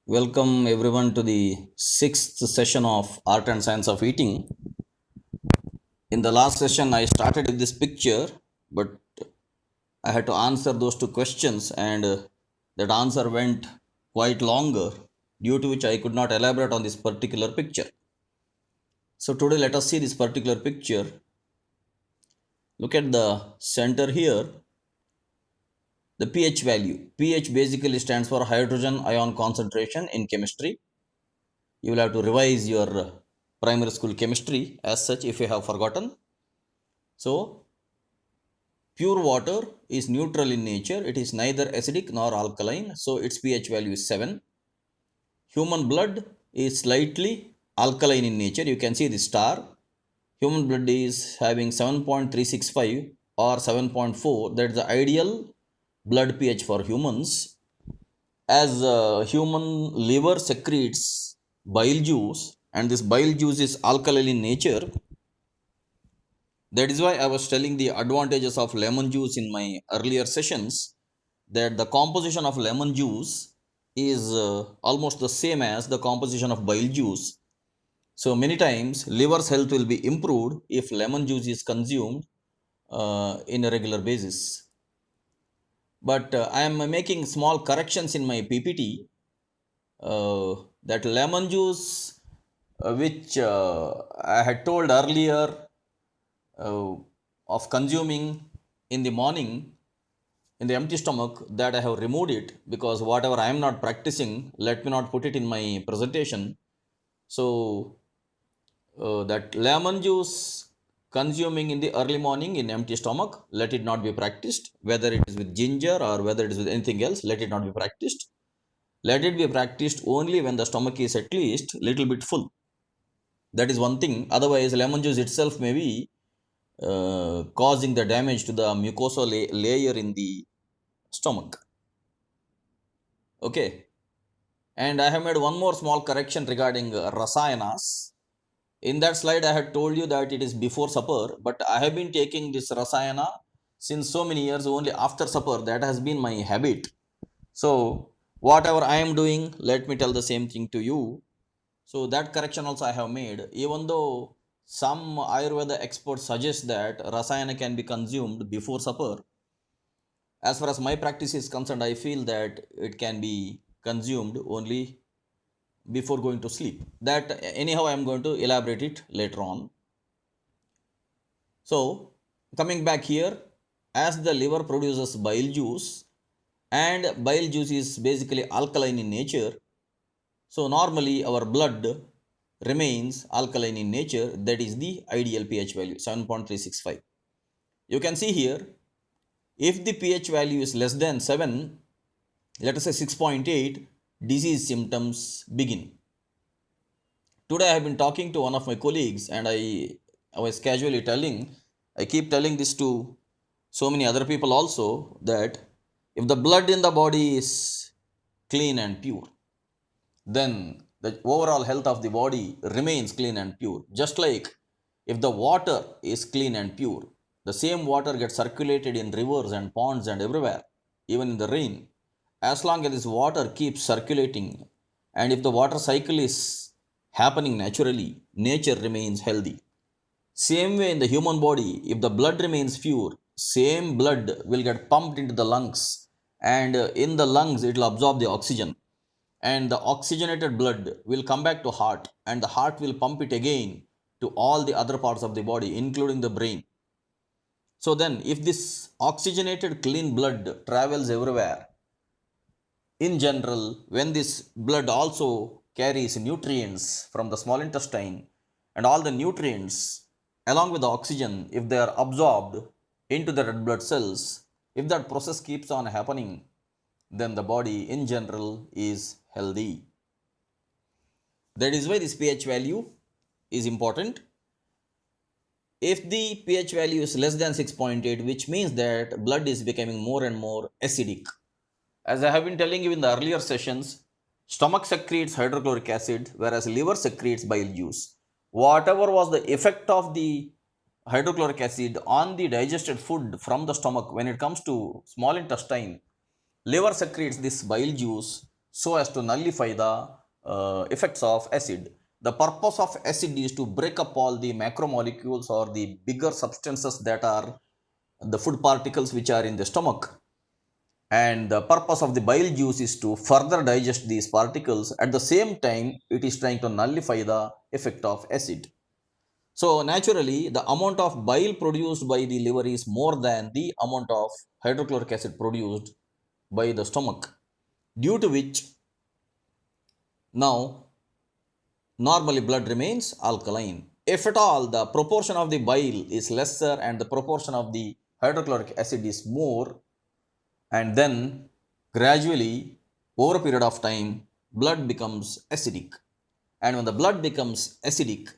Welcome everyone to the sixth session of Art and Science of Eating. In the last session, I started with this picture, but I had to answer those two questions, and that answer went quite longer, due to which I could not elaborate on this particular picture. So, today, let us see this particular picture. Look at the center here, the pH value. pH basically stands for hydrogen ion concentration in chemistry. You will have to revise your primary school chemistry as such if you have forgotten. So, pure water is neutral in nature. It is neither acidic nor alkaline. So, its pH value is 7. Human blood is slightly alkaline in nature. You can see the star. Human blood is having 7.365 or 7.4. That's the ideal blood pH for humans. As human liver secretes bile juice, and this bile juice is alkaline in nature. That is why I was telling the advantages of lemon juice in my earlier sessions, that the composition of lemon juice is almost the same as the composition of bile juice. So many times liver's health will be improved if lemon juice is consumed in a regular basis. But I am making small corrections in my PPT, that lemon juice, which I had told earlier, uh, of consuming in the morning in the empty stomach, that I have removed it, because whatever I am not practicing, let me not put it in my presentation. So that lemon juice consuming in the early morning in empty stomach, let it not be practiced. Whether it is with ginger or whether it is with anything else, let it not be practiced. Let it be practiced only when the stomach is at least little bit full. That is one thing. Otherwise, lemon juice itself may be causing the damage to the mucosal layer in the stomach. Okay. And I have made one more small correction regarding rasayanas. In that slide, I had told you that it is before supper, but I have been taking this rasayana since so many years only after supper. That has been my habit. So, whatever I am doing, let me tell the same thing to you. So, that correction also I have made. Even though some Ayurveda experts suggest that rasayana can be consumed before supper, as far as my practice is concerned, I feel that it can be consumed only before going to sleep. That anyhow I am going to elaborate it later on. So coming back here, as the liver produces bile juice, and bile juice is basically alkaline in nature, so normally our blood remains alkaline in nature. That is the ideal pH value, 7.365. You can see here, if the pH value is less than 7, let us say 6.8, disease symptoms begin. Today I have been talking to one of my colleagues, and I was casually telling, I keep telling this to so many other people also, that if the blood in the body is clean and pure, then the overall health of the body remains clean and pure. Just like if the water is clean and pure, the same water gets circulated in rivers and ponds and everywhere, even in the rain. As long as this water keeps circulating, and if the water cycle is happening naturally, nature remains healthy. Same way in the human body, if the blood remains pure, same blood will get pumped into the lungs, and in the lungs it will absorb the oxygen, and the oxygenated blood will come back to heart, and the heart will pump it again to all the other parts of the body, including the brain. So then, if this oxygenated clean blood travels everywhere, in general, when this blood also carries nutrients from the small intestine, and all the nutrients along with the oxygen, if they are absorbed into the red blood cells, if that process keeps on happening, then the body in general is healthy. That is why this pH value is important. If the pH value is less than 6.8, which means that blood is becoming more and more acidic. As I have been telling you in the earlier sessions, stomach secretes hydrochloric acid, whereas liver secretes bile juice. Whatever was the effect of the hydrochloric acid on the digested food from the stomach, when it comes to small intestine, liver secretes this bile juice, so as to nullify the effects of acid. The purpose of acid is to break up all the macromolecules or the bigger substances that are the food particles which are in the stomach, and the purpose of the bile juice is to further digest these particles. At the same time, it is trying to nullify the effect of acid. So naturally, the amount of bile produced by the liver is more than the amount of hydrochloric acid produced by the stomach, due to which now normally blood remains alkaline. If at all the proportion of the bile is lesser and the proportion of the hydrochloric acid is more, and then gradually over a period of time blood becomes acidic, and when the blood becomes acidic,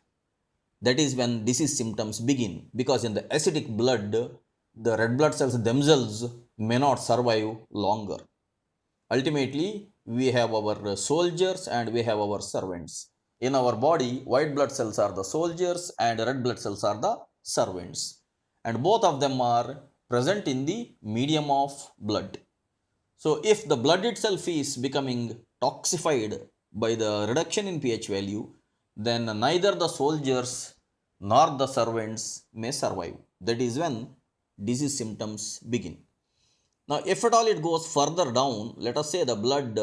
that is when disease symptoms begin, because in the acidic blood the red blood cells themselves may not survive longer. Ultimately, we have our soldiers and we have our servants. In our body, white blood cells are the soldiers and red blood cells are the servants. And both of them are present in the medium of blood. So, if the blood itself is becoming toxified by the reduction in pH value, then neither the soldiers nor the servants may survive. That is when disease symptoms begin. Now, if at all it goes further down, let us say the blood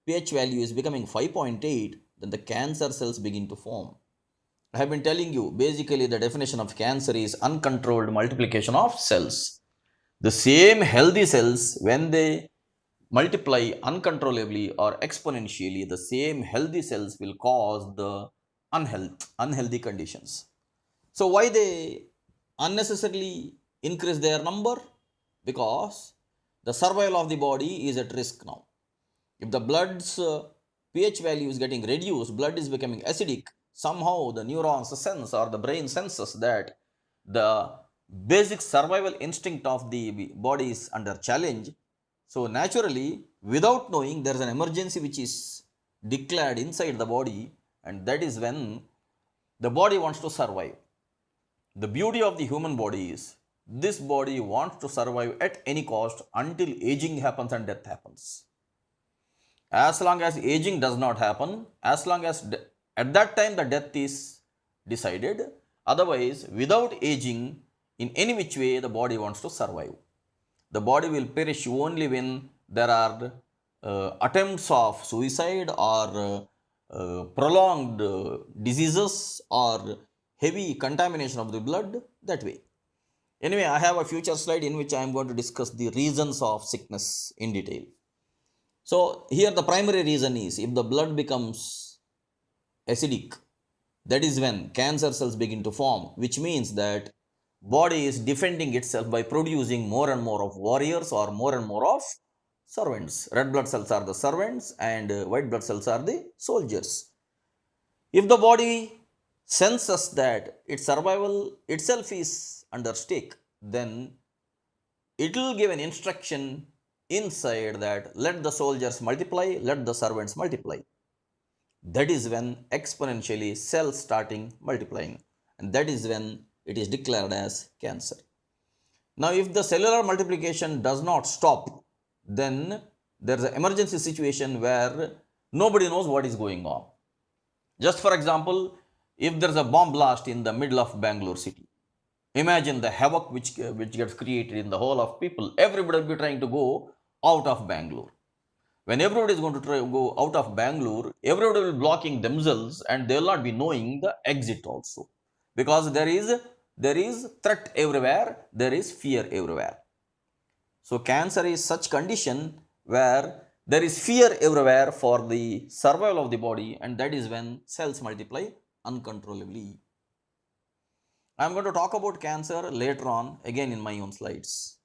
pH value is becoming 5.8, then the cancer cells begin to form. I have been telling you, basically the definition of cancer is uncontrolled multiplication of cells. The same healthy cells, when they multiply uncontrollably or exponentially, the same healthy cells will cause the unhealthy conditions. So why they unnecessarily increase their number? Because the survival of the body is at risk now. If the blood's pH value is getting reduced, blood is becoming acidic, somehow the neurons sense or the brain senses that the basic survival instinct of the body is under challenge. So naturally, without knowing, there is an emergency which is declared inside the body, and that is when the body wants to survive. The beauty of the human body is this body wants to survive at any cost until aging happens and death happens. As long as aging does not happen, as long as at that time the death is decided, otherwise, without aging, in any which way, the body wants to survive. The body will perish only when there are attempts of suicide or prolonged diseases or heavy contamination of the blood, that way. Anyway, I have a future slide in which I am going to discuss the reasons of sickness in detail. So here the primary reason is if the blood becomes acidic, that is when cancer cells begin to form, which means that body is defending itself by producing more and more of warriors or more and more of servants. Red blood cells are the servants and white blood cells are the soldiers. If the body senses that its survival itself is under stake, then it will give an instruction inside that let the soldiers multiply, let the servants multiply. That is when exponentially cells starting multiplying, and that is when it is declared as cancer. Now, if the cellular multiplication does not stop, then there is an emergency situation where nobody knows what is going on. Just for example, if there is a bomb blast in the middle of Bangalore city, imagine the havoc which gets created in the whole of people. Everybody will be trying to go out of Bangalore. When everybody is going to try to go out of Bangalore, everybody will be blocking themselves and they will not be knowing the exit also. Because there is threat everywhere, there is fear everywhere. So cancer is such condition where there is fear everywhere for the survival of the body, and that is when cells multiply uncontrollably. I am going to talk about cancer later on again in my own slides.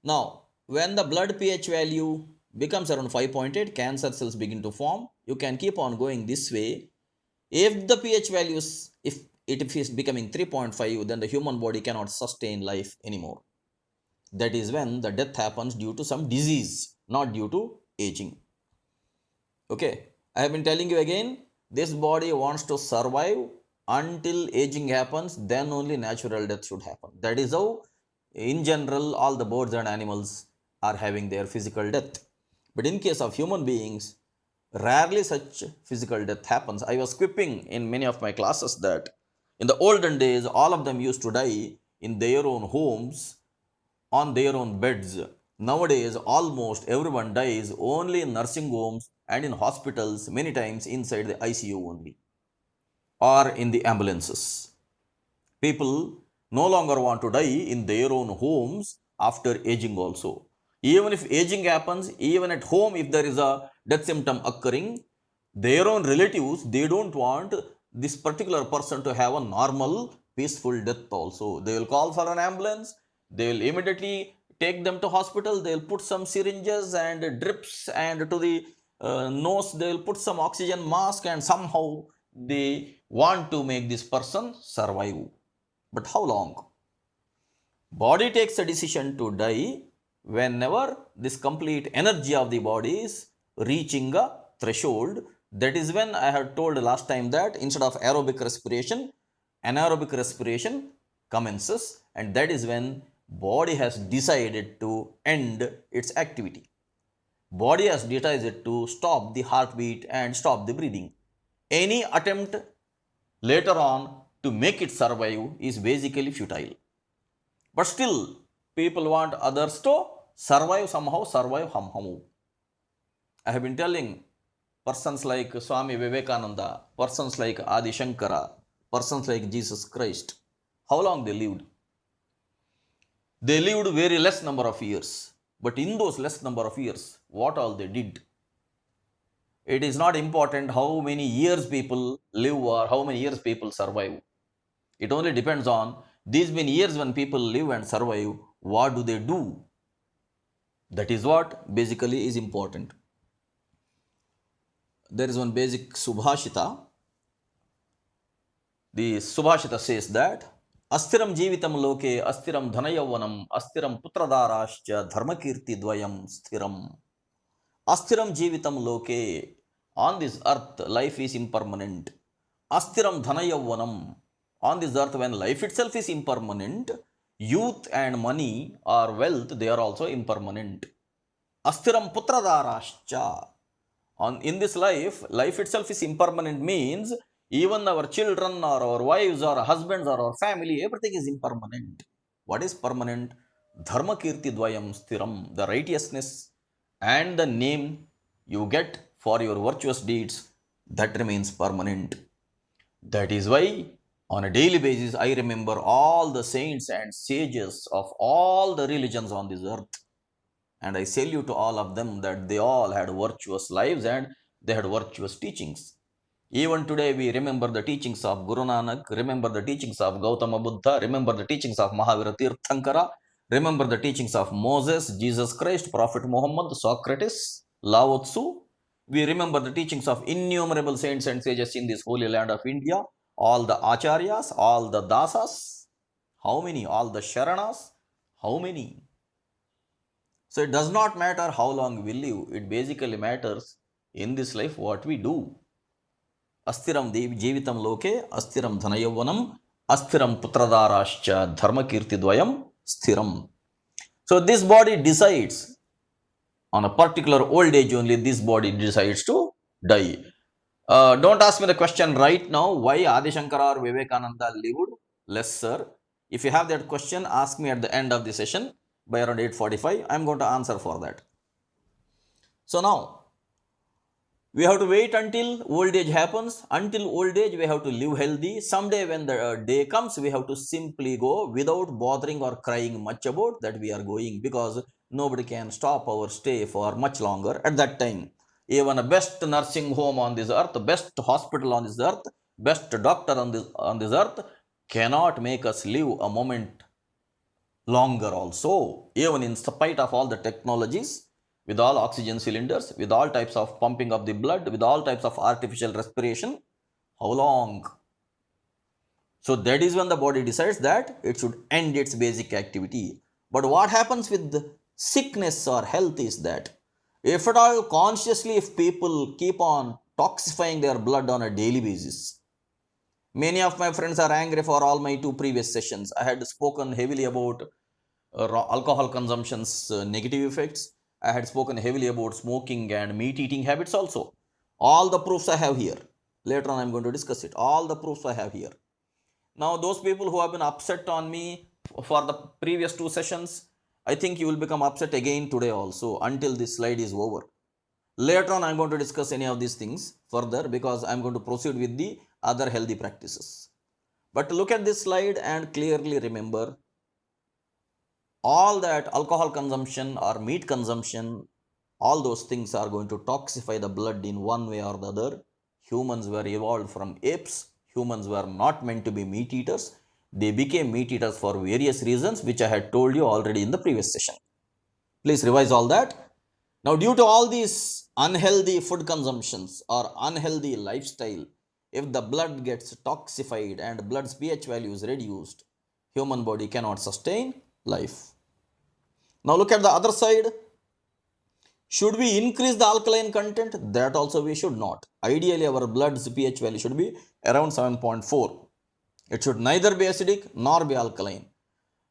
Now, when the blood pH value becomes around 5.8, cancer cells begin to form. You can keep on going this way. If the pH values, if it is becoming 3.5, then the human body cannot sustain life anymore. That is when the death happens due to some disease, not due to aging. Okay, I have been telling you again, this body wants to survive until aging happens, then only natural death should happen. That is how, in general, all the birds and animals are having their physical death. But in case of human beings, rarely such physical death happens. I was quipping in many of my classes that in the olden days, all of them used to die in their own homes, on their own beds. Nowadays, almost everyone dies only in nursing homes and in hospitals, many times inside the ICU only or in the ambulances. People no longer want to die in their own homes after aging also. Even if aging happens, even at home, if there is a death symptom occurring, their own relatives, they don't want this particular person to have a normal, peaceful death also. They will call for an ambulance, they will immediately take them to hospital, they will put some syringes and drips, and to the nose, they will put some oxygen mask, and somehow they want to make this person survive. But how long? Body takes a decision to die whenever this complete energy of the body is reaching a threshold. That is when I had told last time that instead of aerobic respiration, anaerobic respiration commences, and that is when body has decided to end its activity. Body has decided to stop the heartbeat and stop the breathing. Any attempt later on to make it survive is basically futile. But still, people want others to survive somehow, survive somehow. I have been telling persons like Swami Vivekananda, persons like Adi Shankara, persons like Jesus Christ, how long they lived. They lived very less number of years. But in those less number of years, what all they did? It is not important how many years people live or how many years people survive. It only depends on these many years when people live and survive, what do they do? That is what basically is important. There is one basic Subhashita. The Subhashita says that Astiram Jeevitam Loke, Astiram Dhanayavanam, Astiram Putradarascha, Dharmakirti Dvayam Sthiram. Astiram Jeevitam Loke. On this earth, life is impermanent. Astiram Dhanayavanam. On this earth, when life itself is impermanent, youth and money or wealth, they are also impermanent. Astiram Putradarascha. In this life itself is impermanent means even our children or our wives or husbands or our family, everything is impermanent. What is permanent? Dharma kirti dvayam sthiram, the righteousness and the name you get for your virtuous deeds, that remains permanent. That is why on a daily basis I remember all the saints and sages of all the religions on this earth, and I salute to all of them that they all had virtuous lives and they had virtuous teachings. Even today, we remember the teachings of Guru Nanak, remember the teachings of Gautama Buddha, remember the teachings of Mahavira Tirthankara, remember the teachings of Moses, Jesus Christ, Prophet Muhammad, Socrates, Lao Tzu. We remember the teachings of innumerable saints and sages in this holy land of India, all the Acharyas, all the Dasas. How many? All the Sharanas. How many? So it does not matter how long we live, it basically matters in this life what we do. Astiram Jeevitam Loke, Astiram Dhanayavanam, Astiram Putradarascha, Dharma Kirti Dvayam, Sthiram. So this body decides on a particular old age only, this body decides to die. Don't ask me the question right now why Adi Shankara or Vivekananda lived lesser. If you have that question, ask me at the end of the session by around 8:45. I'm going to answer for that. So now we have to wait until old age happens. Until old age, we have to live healthy. Someday, when the day comes, we have to simply go without bothering or crying much about that we are going, because nobody can stop our stay for much longer at that time. Even a best nursing home on this earth, best hospital on this earth, best doctor on this earth cannot make us live a moment longer also, even in spite of all the technologies, with all oxygen cylinders, with all types of pumping of the blood, with all types of artificial respiration. How long? So that is when the body decides that it should end its basic activity. But what happens with the sickness or health is that if at all consciously, if people keep on toxifying their blood on a daily basis. Many of my friends are angry for all my two previous sessions. I had spoken heavily about alcohol consumption's negative effects. I had spoken heavily about smoking and meat eating habits also. All the proofs I have here. Later on, I'm going to discuss it. All the proofs I have here. Now, those people who have been upset on me for the previous two sessions, I think you will become upset again today also until this slide is over. Later on, I'm going to discuss any of these things further because I'm going to proceed with the other healthy practices. But look at this slide and clearly remember all that alcohol consumption or meat consumption, all those things are going to toxify the blood in one way or the other. Humans were evolved from apes. Humans were not meant to be meat eaters. They became meat eaters for various reasons, which I had told you already in the previous session. Please revise all that. Now, due to all these unhealthy food consumptions or unhealthy lifestyle, if the blood gets toxified and blood's pH value is reduced, human body cannot sustain life. Now look at the other side. Should we increase the alkaline content? That also we should not. Ideally, our blood's pH value should be around 7.4. It should neither be acidic nor be alkaline.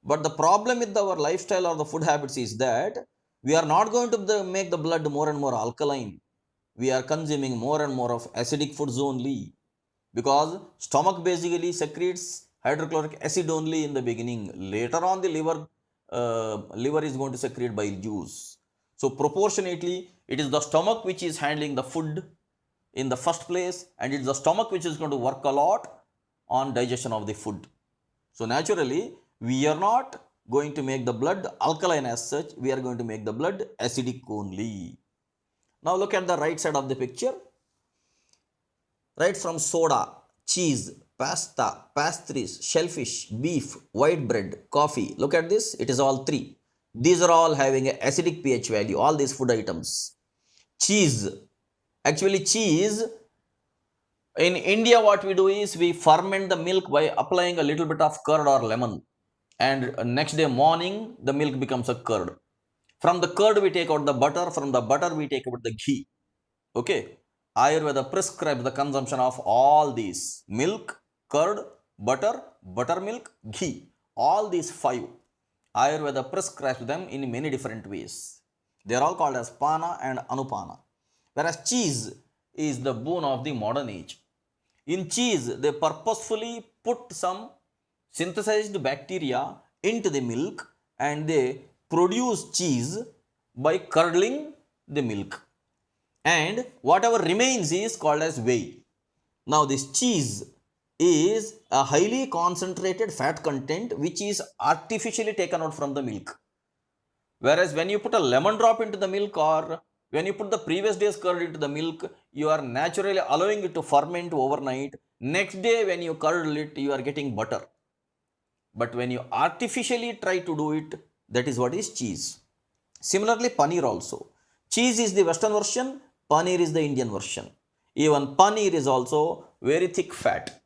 But the problem with our lifestyle or the food habits is that we are not going to make the blood more and more alkaline. We are consuming more and more of acidic foods only because stomach basically secretes hydrochloric acid only in the beginning. Later on, the liver is going to secrete bile juice. So proportionately, it is the stomach which is handling the food in the first place, and it's the stomach which is going to work a lot on digestion of the food. So naturally, we are not going to make the blood alkaline as such. We are going to make the blood acidic only. Now look at the right side of the picture. Right from soda, cheese, pasta, pastries, shellfish, beef, white bread, coffee. Look at this. It is all three. These are all having an acidic pH value. All these food items. Cheese. Actually, cheese. In India, what we do is we ferment the milk by applying a little bit of curd or lemon. And next day morning, the milk becomes a curd. From the curd, we take out the butter. From the butter, we take out the ghee. Okay. Ayurveda prescribes the consumption of all these: milk, curd, butter, buttermilk, ghee. All these five, Ayurveda prescribes them in many different ways. They are all called as pana and anupana. Whereas cheese is the boon of the modern age. In cheese, they purposefully put some synthesized bacteria into the milk and they produce cheese by curdling the milk, and whatever remains is called as whey. Now this cheese is a highly concentrated fat content which is artificially taken out from the milk. Whereas when you put a lemon drop into the milk or when you put the previous day's curd into the milk, you are naturally allowing it to ferment overnight. Next day when you curdle it, you are getting butter. But when you artificially try to do it, that is what is cheese. Similarly, paneer also. Cheese is the Western version, paneer is the Indian version. Even paneer is also very thick fat.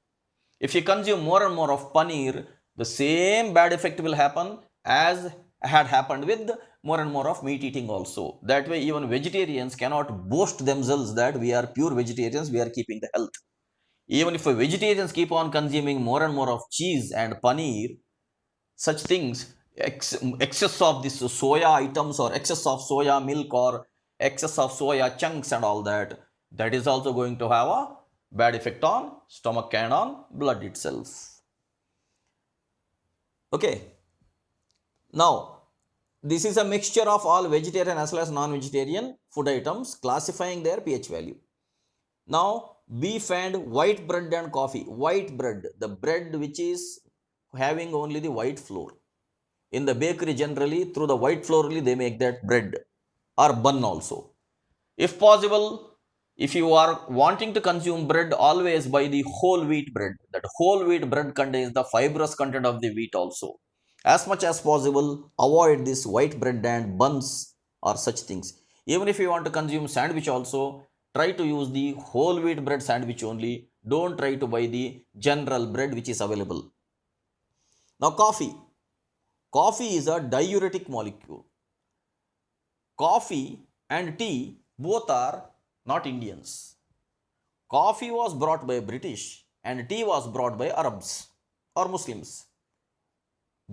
If you consume more and more of paneer, the same bad effect will happen as had happened with more and more of meat eating also. That way, even vegetarians cannot boast themselves that we are pure vegetarians, we are keeping the health. Even if vegetarians keep on consuming more and more of cheese and paneer, such things, excess of this soya items or excess of soya milk or excess of soya chunks and all that, that is also going to have a bad effect on stomach and on blood itself. Okay. Now, this is a mixture of all vegetarian as well as non-vegetarian food items, classifying their pH value. Now, beef and white bread and coffee. White bread, the bread which is having only the white flour. In the bakery, generally, through the white flour only they make that bread or bun also. If possible, if you are wanting to consume bread, always buy the whole wheat bread. That whole wheat bread contains the fibrous content of the wheat also. As much as possible, avoid this white bread and buns or such things. Even if you want to consume sandwich also, try to use the whole wheat bread sandwich only. Don't try to buy the general bread which is available. Now, coffee. Coffee is a diuretic molecule. Coffee and tea both are not Indians. Coffee was brought by British and tea was brought by Arabs or Muslims.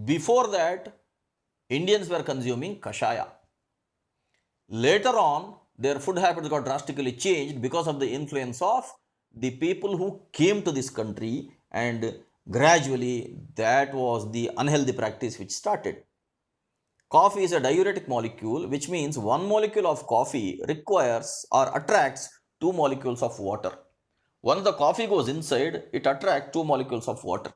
Before that, Indians were consuming kashaya. Later on, their food habits got drastically changed because of the influence of the people who came to this country, and gradually that was the unhealthy practice which started. Coffee is a diuretic molecule, which means one molecule of coffee requires or attracts two molecules of water. Once the coffee goes inside, it attracts two molecules of water.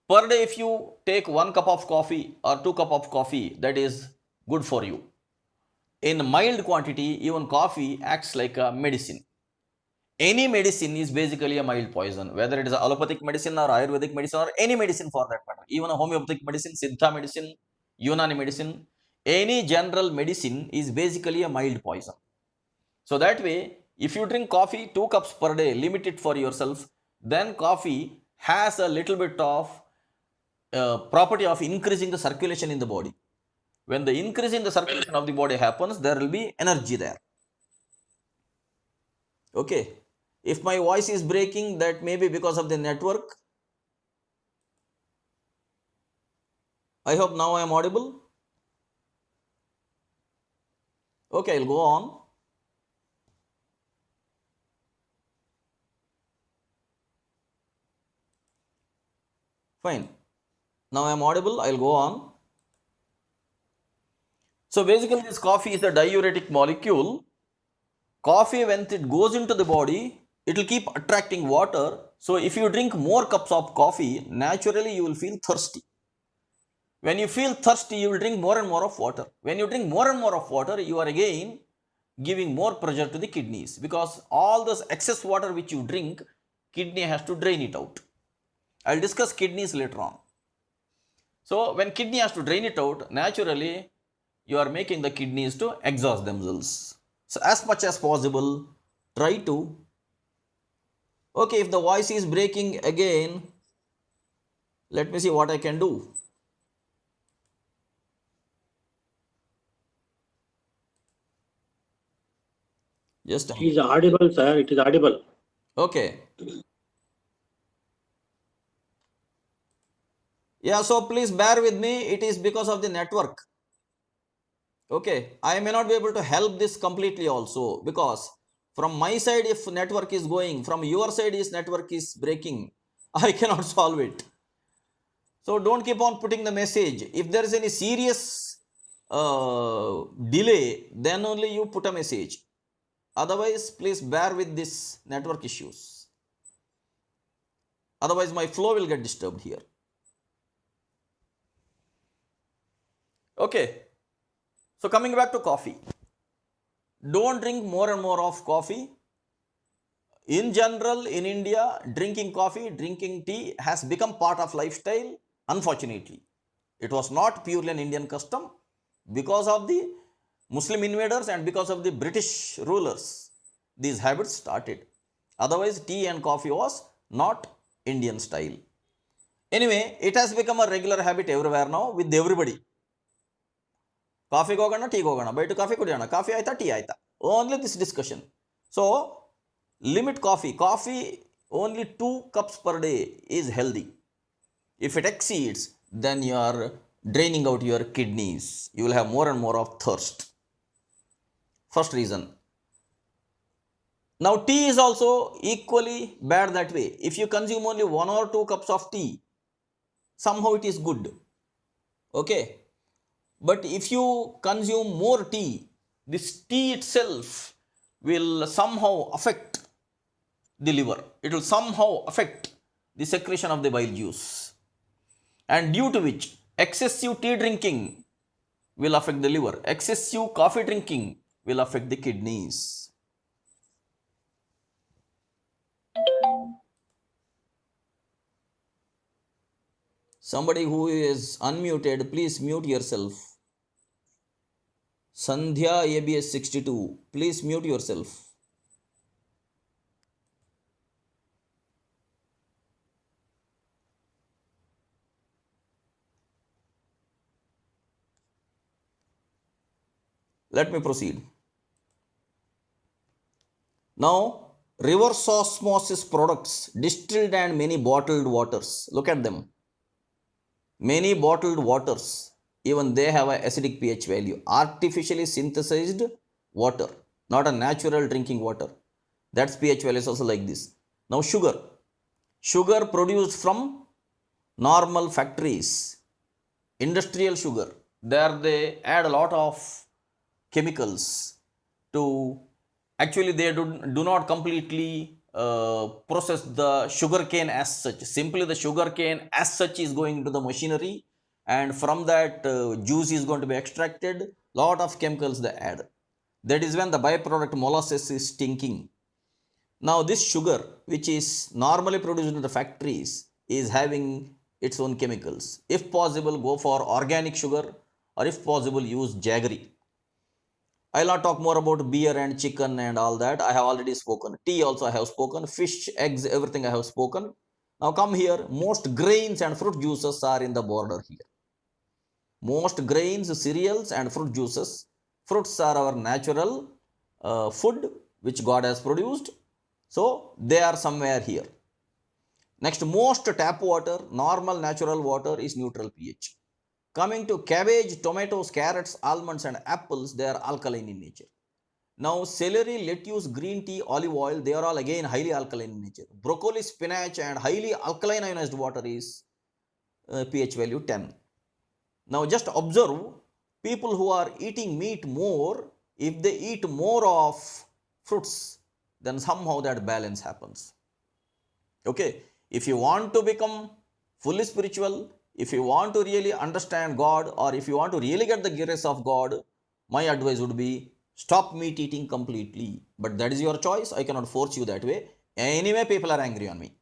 Per day, if you take 1 cup of coffee or 2 cup of coffee, that is good for you. In mild quantity, even coffee acts like a medicine. Any medicine is basically a mild poison, whether it is allopathic medicine or Ayurvedic medicine or any medicine for that matter, even a homeopathic medicine, Siddha medicine, Unani medicine, any general medicine is basically a mild poison. So that way, if you drink coffee 2 cups per day, limit it for yourself, then coffee has a little bit of property of increasing the circulation in the body. When the increase in the circulation of the body happens, there will be energy there. Okay. If my voice is breaking, that may be because of the network. I hope now I am audible. Okay, I'll go on. Fine. Now I am audible. I'll go on. So basically, this coffee is a diuretic molecule. Coffee, when it goes into the body, it will keep attracting water. So if you drink more cups of coffee, naturally you will feel thirsty. When you feel thirsty, you will drink more and more of water. When you drink more and more of water, you are again giving more pressure to the kidneys, because all this excess water which you drink, kidney has to drain it out. I'll discuss kidneys later on. So when kidney has to drain it out, naturally you are making the kidneys to exhaust themselves. So as much as possible, try to. Okay, if the voice is breaking again, let me see what I can do. Just a It minute. is audible, sir. It is audible. Okay. Yeah, so please bear with me. It is because of the network. Okay, I may not be able to help this completely also, because from my side, if network is going, from your side, is network is breaking, I cannot solve it. So don't keep on putting the message. If there is any serious delay, then only you put a message. Otherwise, please bear with this network issues. Otherwise, my flow will get disturbed here. Okay. So coming back to coffee. Don't drink more and more of coffee. In general, in India, drinking coffee, drinking tea has become part of lifestyle, unfortunately. It was not purely an Indian custom. Because of the Muslim invaders and because of the British rulers, these habits started. Otherwise, tea and coffee was not Indian style. Anyway, it has become a regular habit everywhere now with everybody. Coffee ಹೋಗೋಣ tea ಹೋಗೋಣ bite coffee ಕುಡಿಯೋಣ coffee ಆಯ್ತಾ tea ಆಯ್ತಾ only this discussion so limit coffee only 2 cups per day is healthy. If it exceeds, then you are draining out your kidneys, you will have more and more of thirst. First reason. Now tea is also equally bad that way. If you consume only 1 or 2 cups of tea, somehow it is good, okay, but if you consume more tea, this tea itself will somehow affect the liver. It will somehow affect the secretion of the bile juice, and due to which excessive tea drinking will affect the liver, excessive coffee drinking will affect the kidneys. Somebody who is unmuted, please mute yourself. Sandhya ABS 62, please mute yourself. Let me proceed. Now, reverse osmosis products, distilled and many bottled waters. Look at them. Many bottled waters. even they have a acidic pH value. Artificially synthesized water, not a natural drinking water. That's pH value is also like this. Now sugar produced from normal factories, industrial sugar. There they add a lot of chemicals to actually they do not completely process the sugar cane as such. Simply the sugar cane as such is going into the machinery, and from that juice is going to be extracted. Lot of chemicals they add. That is when the byproduct molasses is stinking. Now this sugar, which is normally produced in the factories, is having its own chemicals. If possible, go for organic sugar, or if possible, use jaggery. I'll not talk more about beer and chicken and all that. I have already spoken. Tea also I have spoken. Fish, eggs, everything I have spoken. Now come here. Most grains and fruit juices are in the border here. Most grains, cereals, and fruit juices. Fruits are our natural food which God has produced. So they are somewhere here. Next, most tap water, normal natural water is neutral pH. Coming to cabbage, tomatoes, carrots, almonds, and apples, they are alkaline in nature. Now, celery, lettuce, green tea, olive oil, they are all again highly alkaline in nature. Broccoli, spinach, and highly alkaline ionized water is pH value 10. Now, just observe people who are eating meat more, if they eat more of fruits, then somehow that balance happens. Okay, if you want to become fully spiritual, if you want to really understand God, or if you want to really get the grace of God, my advice would be stop meat eating completely. But that is your choice. I cannot force you that way. Anyway, people are angry on me.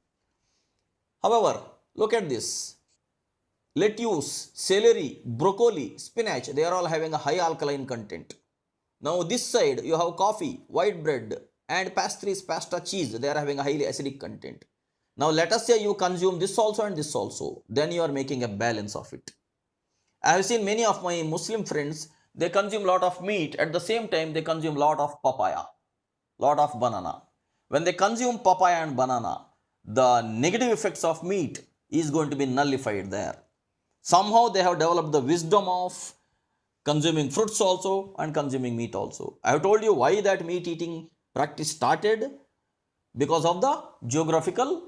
However, look at this. Lettuce, celery, broccoli, spinach, they are all having a high alkaline content. Now this side you have coffee, white bread, and pastries, pasta, cheese. They are having a highly acidic content. Now let us say you consume this also and this also. Then you are making a balance of it. I have seen many of my Muslim friends, they consume lot of meat. At the same time, they consume lot of papaya, lot of banana. When they consume papaya and banana, the negative effects of meat is going to be nullified there. Somehow they have developed the wisdom of consuming fruits also and consuming meat also. I have told you why that meat eating practice started, because of the geographical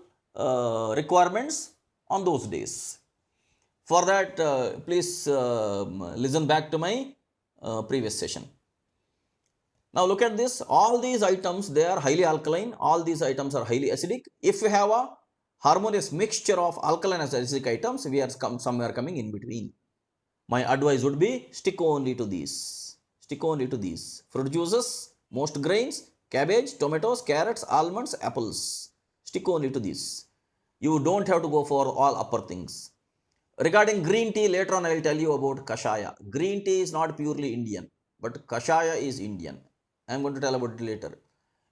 requirements on those days. For that, please listen back to my previous session. Now look at this. All these items, they are highly alkaline. All these items are highly acidic. If we have a harmonious mixture of alkaline and acidic items, we are somewhere coming in between. My advice would be stick only to these. Stick only to these. Fruit juices, most grains, cabbage, tomatoes, carrots, almonds, apples. Stick only to these. You don't have to go for all upper things. Regarding green tea, later on I will tell you about kashaya. Green tea is not purely Indian, but kashaya is Indian. I am going to tell about it later.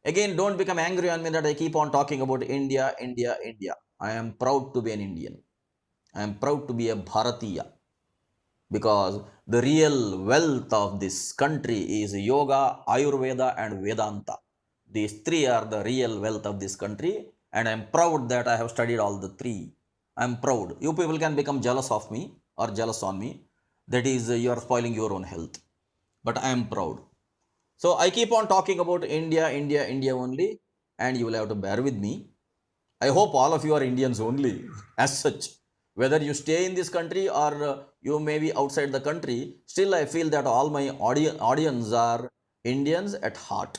Again, don't become angry on me that I keep on talking about India, India, India. I am proud to be an Indian. I am proud to be a Bharatiya, because the real wealth of this country is yoga, Ayurveda, and Vedanta. These three are the real wealth of this country, and I am proud that I have studied all the three. I am proud. You people can become jealous of me or jealous on me. That is, you are spoiling your own health. But I am proud. So I keep on talking about India, India, India only, and you will have to bear with me. I hope all of you are Indians only, as such. Whether you stay in this country or you may be outside the country, still I feel that all my audience are Indians at heart.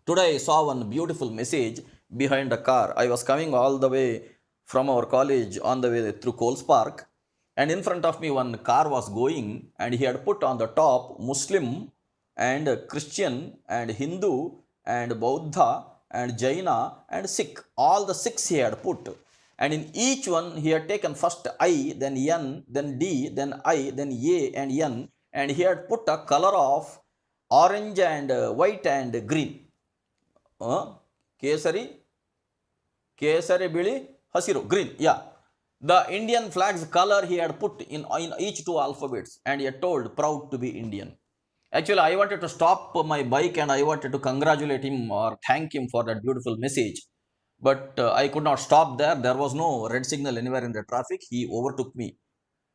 Today I saw one beautiful message behind a car. I was coming all the way from our college on the way through Coles Park, and in front of me one car was going, and he had put on the top Muslim and Christian and Hindu and Buddha and Jaina and Sikh. All the six he had put. And in each one he had taken first I, then N, then D, then I, then A and N, and he had put a color of orange and white and green. Kesari, Bili, Hasiru, green. Yeah. The Indian flag's color he had put in each two alphabets, and he had told, proud to be Indian. Actually, I wanted to stop my bike and I wanted to congratulate him or thank him for that beautiful message. But I could not stop there. There was no red signal anywhere in the traffic. He overtook me.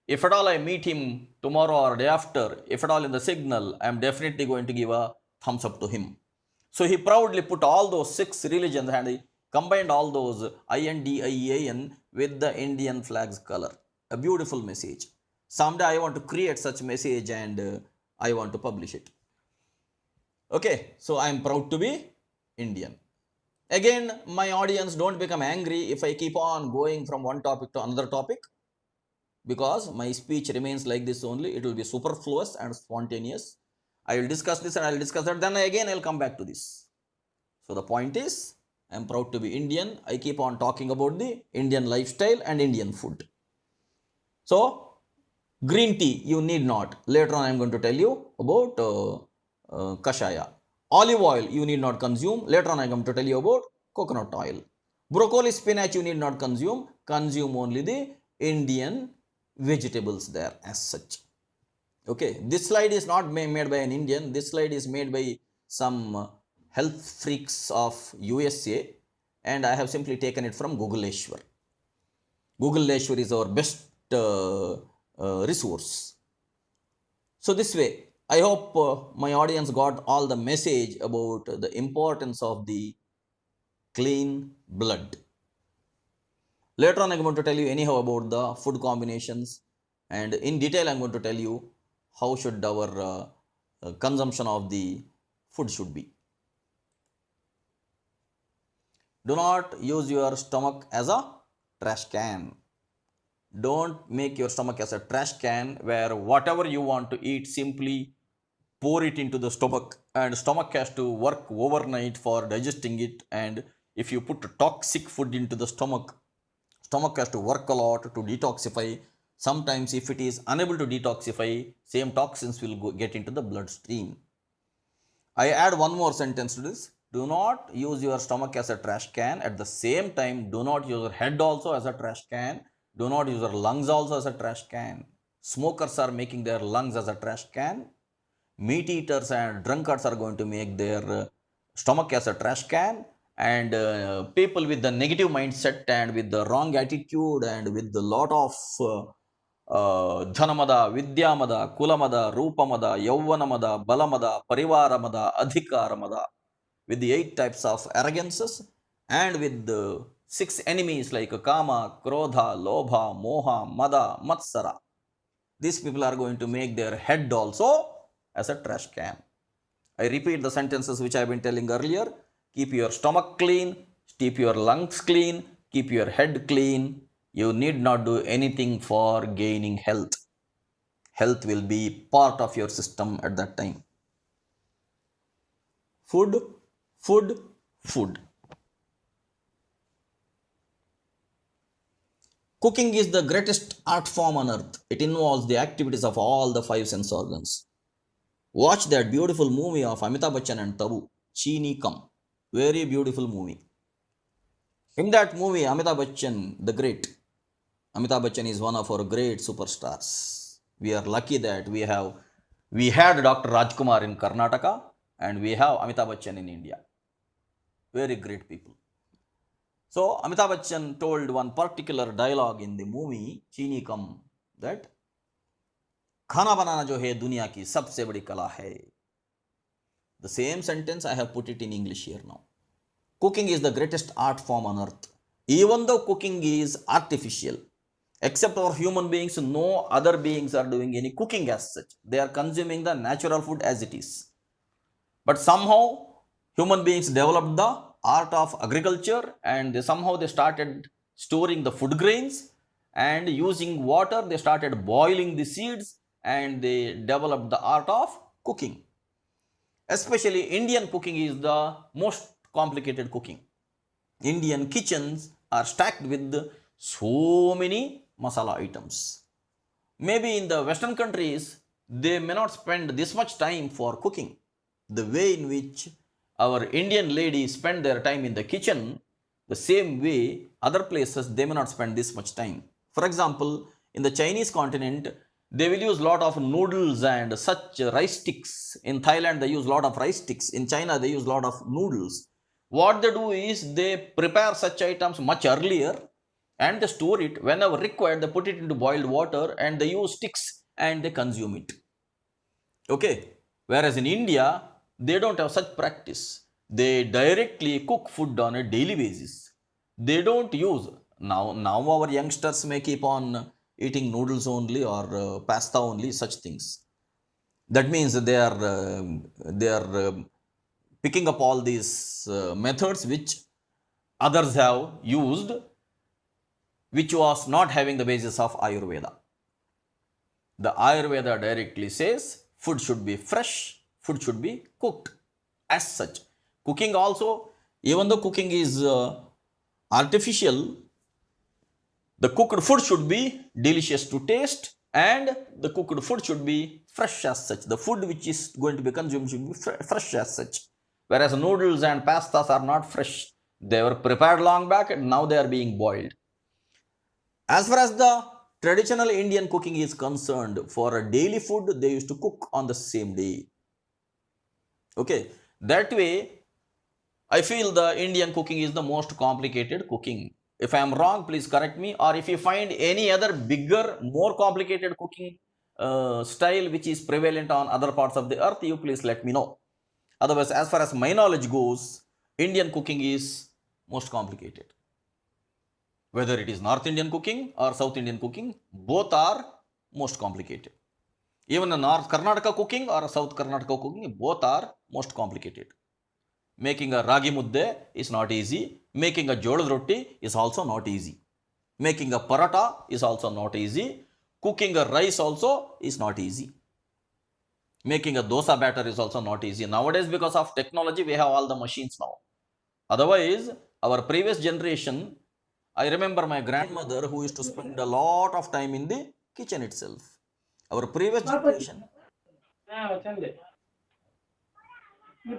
If at all I meet him tomorrow or day after, if at all in the signal, I am definitely going to give a thumbs up to him. So he proudly put all those 6 religions and he combined all those INDIAN with the Indian flag's color. A beautiful message. Someday I want to create such message and I want to publish it. Okay, so I am proud to be Indian. Again, my audience don't become angry if I keep on going from one topic to another topic, because my speech remains like this only. It will be superfluous and spontaneous. I will discuss this and I will discuss that. Then again I will come back to this. So the point is, I am proud to be Indian. I keep on talking about the Indian lifestyle and Indian food. So green tea, you need not. Later on I am going to tell you about kashaya. Olive oil, you need not consume. Later on I am going to tell you about coconut oil. Broccoli, spinach, you need not consume. Consume only the Indian vegetables there as such. Okay, this slide is not made by an Indian. This slide is made by some health freaks of USA, and I have simply taken it from Googleshwar. Googleshwar is our best resource. So this way, I hope my audience got all the message about the importance of the clean blood. Later on, I'm going to tell you anyhow about the food combinations, and in detail, I'm going to tell you how should our consumption of the food should be. Do not use your stomach as a trash can. Don't make your stomach as a trash can where whatever you want to eat, simply pour it into the stomach, and stomach has to work overnight for digesting it. And if you put toxic food into the stomach has to work a lot to detoxify. Sometimes if it is unable to detoxify, same toxins will get into the bloodstream. I add one more sentence to this. Do not use your stomach as a trash can. At the same time, do not use your head also as a trash can. Do not use your lungs also as a trash can. Smokers are making their lungs as a trash can. Meat eaters and drunkards are going to make their stomach as a trash can. And people with the negative mindset and with the wrong attitude and with a lot of dhanamada, vidyamada, kulamada, rupamada, yauvanamada, balamada, parivaramada, adhikaramada, with the 8 types of arrogances, and with the 6 enemies like kama, krodha, lobha, moha, mada, matsara. These people are going to make their head also as a trash can. I repeat the sentences which I have been telling earlier. Keep your stomach clean, keep your lungs clean, keep your head clean. You need not do anything for gaining health. Health will be part of your system at that time. Food, food, food. Cooking is the greatest art form on earth. It involves the activities of all the 5 sense organs. Watch that beautiful movie of Amitabh Bachchan and Tabu, Chini Kam. Very beautiful movie. In that movie, Amitabh Bachchan, the great, Amitabh Bachchan is one of our great superstars. We are lucky that we had Dr. Rajkumar in Karnataka and we have Amitabh Bachchan in India. Very great people. So Amitabh Bachchan told one particular dialogue in the movie Chini Kam that खाना बनाना जो है दुनिया की सबसे बड़ी कला है. The same sentence I have put it in English here now. Cooking is the greatest art form on earth. Even though cooking is artificial, except for human beings, no other beings are doing any cooking as such. They are consuming the natural food as it is. But somehow human beings developed the art of agriculture, and somehow they started storing the food grains, and using water they started boiling the seeds, and they developed the art of cooking. Especially Indian cooking is the most complicated cooking. Indian kitchens are stacked with so many masala items. Maybe in the Western countries, they may not spend this much time for cooking. The way in which our Indian ladies spend their time in the kitchen, the same way other places they may not spend this much time. For example, in the Chinese continent, they will use a lot of noodles and such rice sticks. In Thailand, they use a lot of rice sticks. In China, they use a lot of noodles. What they do is they prepare such items much earlier, and they store it. Whenever required, they put it into boiled water and they use sticks and they consume it. Okay. Whereas in India, they don't have such practice. They directly cook food on a daily basis. They don't use, now our youngsters may keep on eating noodles only or pasta only, such things. That means they are picking up all these methods which others have used, which was not having the basis of Ayurveda. The Ayurveda directly says food should be fresh, food should be cooked. As such, cooking also, even though cooking is artificial, the cooked food should be delicious to taste and the cooked food should be fresh as such. The food which is going to be consumed should be fresh as such. Whereas noodles and pastas are not fresh. They were prepared long back and now they are being boiled. As far as the traditional Indian cooking is concerned, for a daily food, they used to cook on the same day. Okay, that way, I feel the Indian cooking is the most complicated cooking. If I am wrong, please correct me. Or if you find any other bigger, more complicated cooking style which is prevalent on other parts of the earth, you please let me know. Otherwise, as far as my knowledge goes, Indian cooking is most complicated. Whether it is North Indian cooking or South Indian cooking, both are most complicated. Even the North Karnataka cooking or South Karnataka cooking, both are most complicated. Making a ragi mudde is not easy. Making a jolad roti is also not easy. Making a paratha is also not easy. Cooking a rice also is not easy. Making a dosa batter is also not easy. Nowadays, because of technology, we have all the machines now. Otherwise, our previous generation, I remember my grandmother who used to spend a lot of time in the kitchen itself. Our previous generation, వచ్చింది you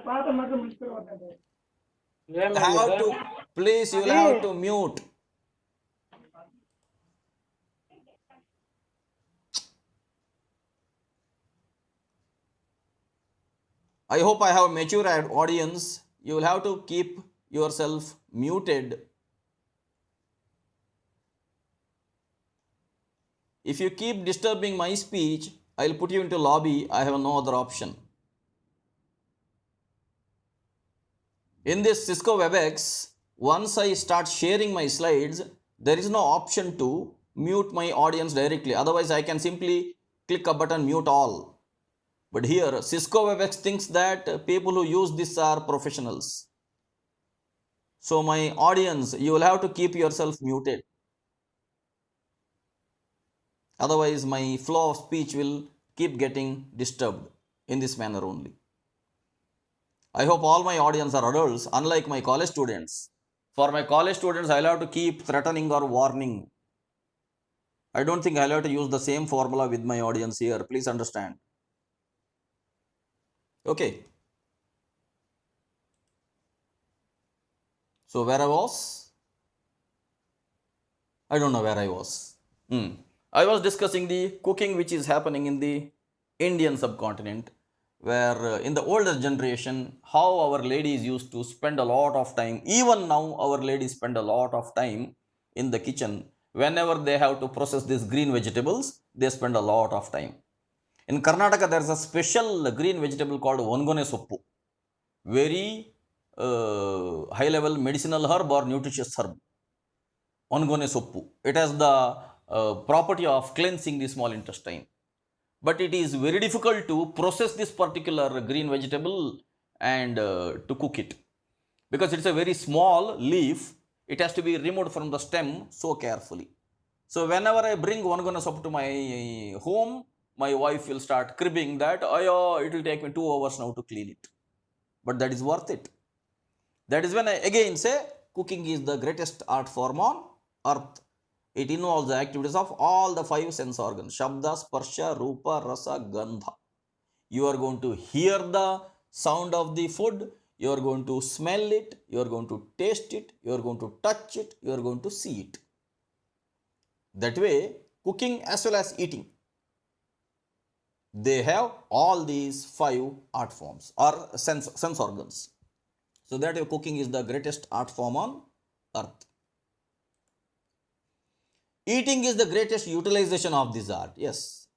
have to, please, you will have to mute. I hope I have mature audience. You will have to keep yourself muted. If you keep disturbing my speech, I'll put you into lobby. I have no other option. In this Cisco WebEx, once I start sharing my slides, there is no option to mute my audience directly. Otherwise, I can simply click a button mute all. But here, Cisco WebEx thinks that people who use this are professionals. So my audience, you will have to keep yourself muted. Otherwise, my flow of speech will keep getting disturbed in this manner only. I hope all my audience are adults, unlike my college students. For my college students, I'll have to keep threatening or warning. I don't think I'll have to use the same formula with my audience here. Please understand. Okay. So where I was? I don't know where I was. I was discussing the cooking which is happening in the Indian subcontinent, where in the older generation, how our ladies used to spend a lot of time. Even now, our ladies spend a lot of time in the kitchen. Whenever they have to process these green vegetables, they spend a lot of time. In Karnataka, there is a special green vegetable called Ongone soppu. Very high level medicinal herb or nutritious herb. Ongone soppu. It has the property of cleansing the small intestine. But it is very difficult to process this particular green vegetable and to cook it. Because it's a very small leaf, it has to be removed from the stem so carefully. So whenever I bring Ongone soppu to my home, my wife will start cribbing that, oh, it will take me 2 hours now to clean it. But that is worth it. That is when I again say cooking is the greatest art form on earth. It involves the activities of all the 5 sense organs: Shabda, Sparsha, Rupa, Rasa, Gandha. You are going to hear the sound of the food, you are going to smell it, you are going to taste it, you are going to touch it, you are going to see it. That way, cooking as well as eating, they have all these 5 art forms or sense organs. So that way, cooking is the greatest art form on earth. Eating is the greatest utilization of this art. Yes.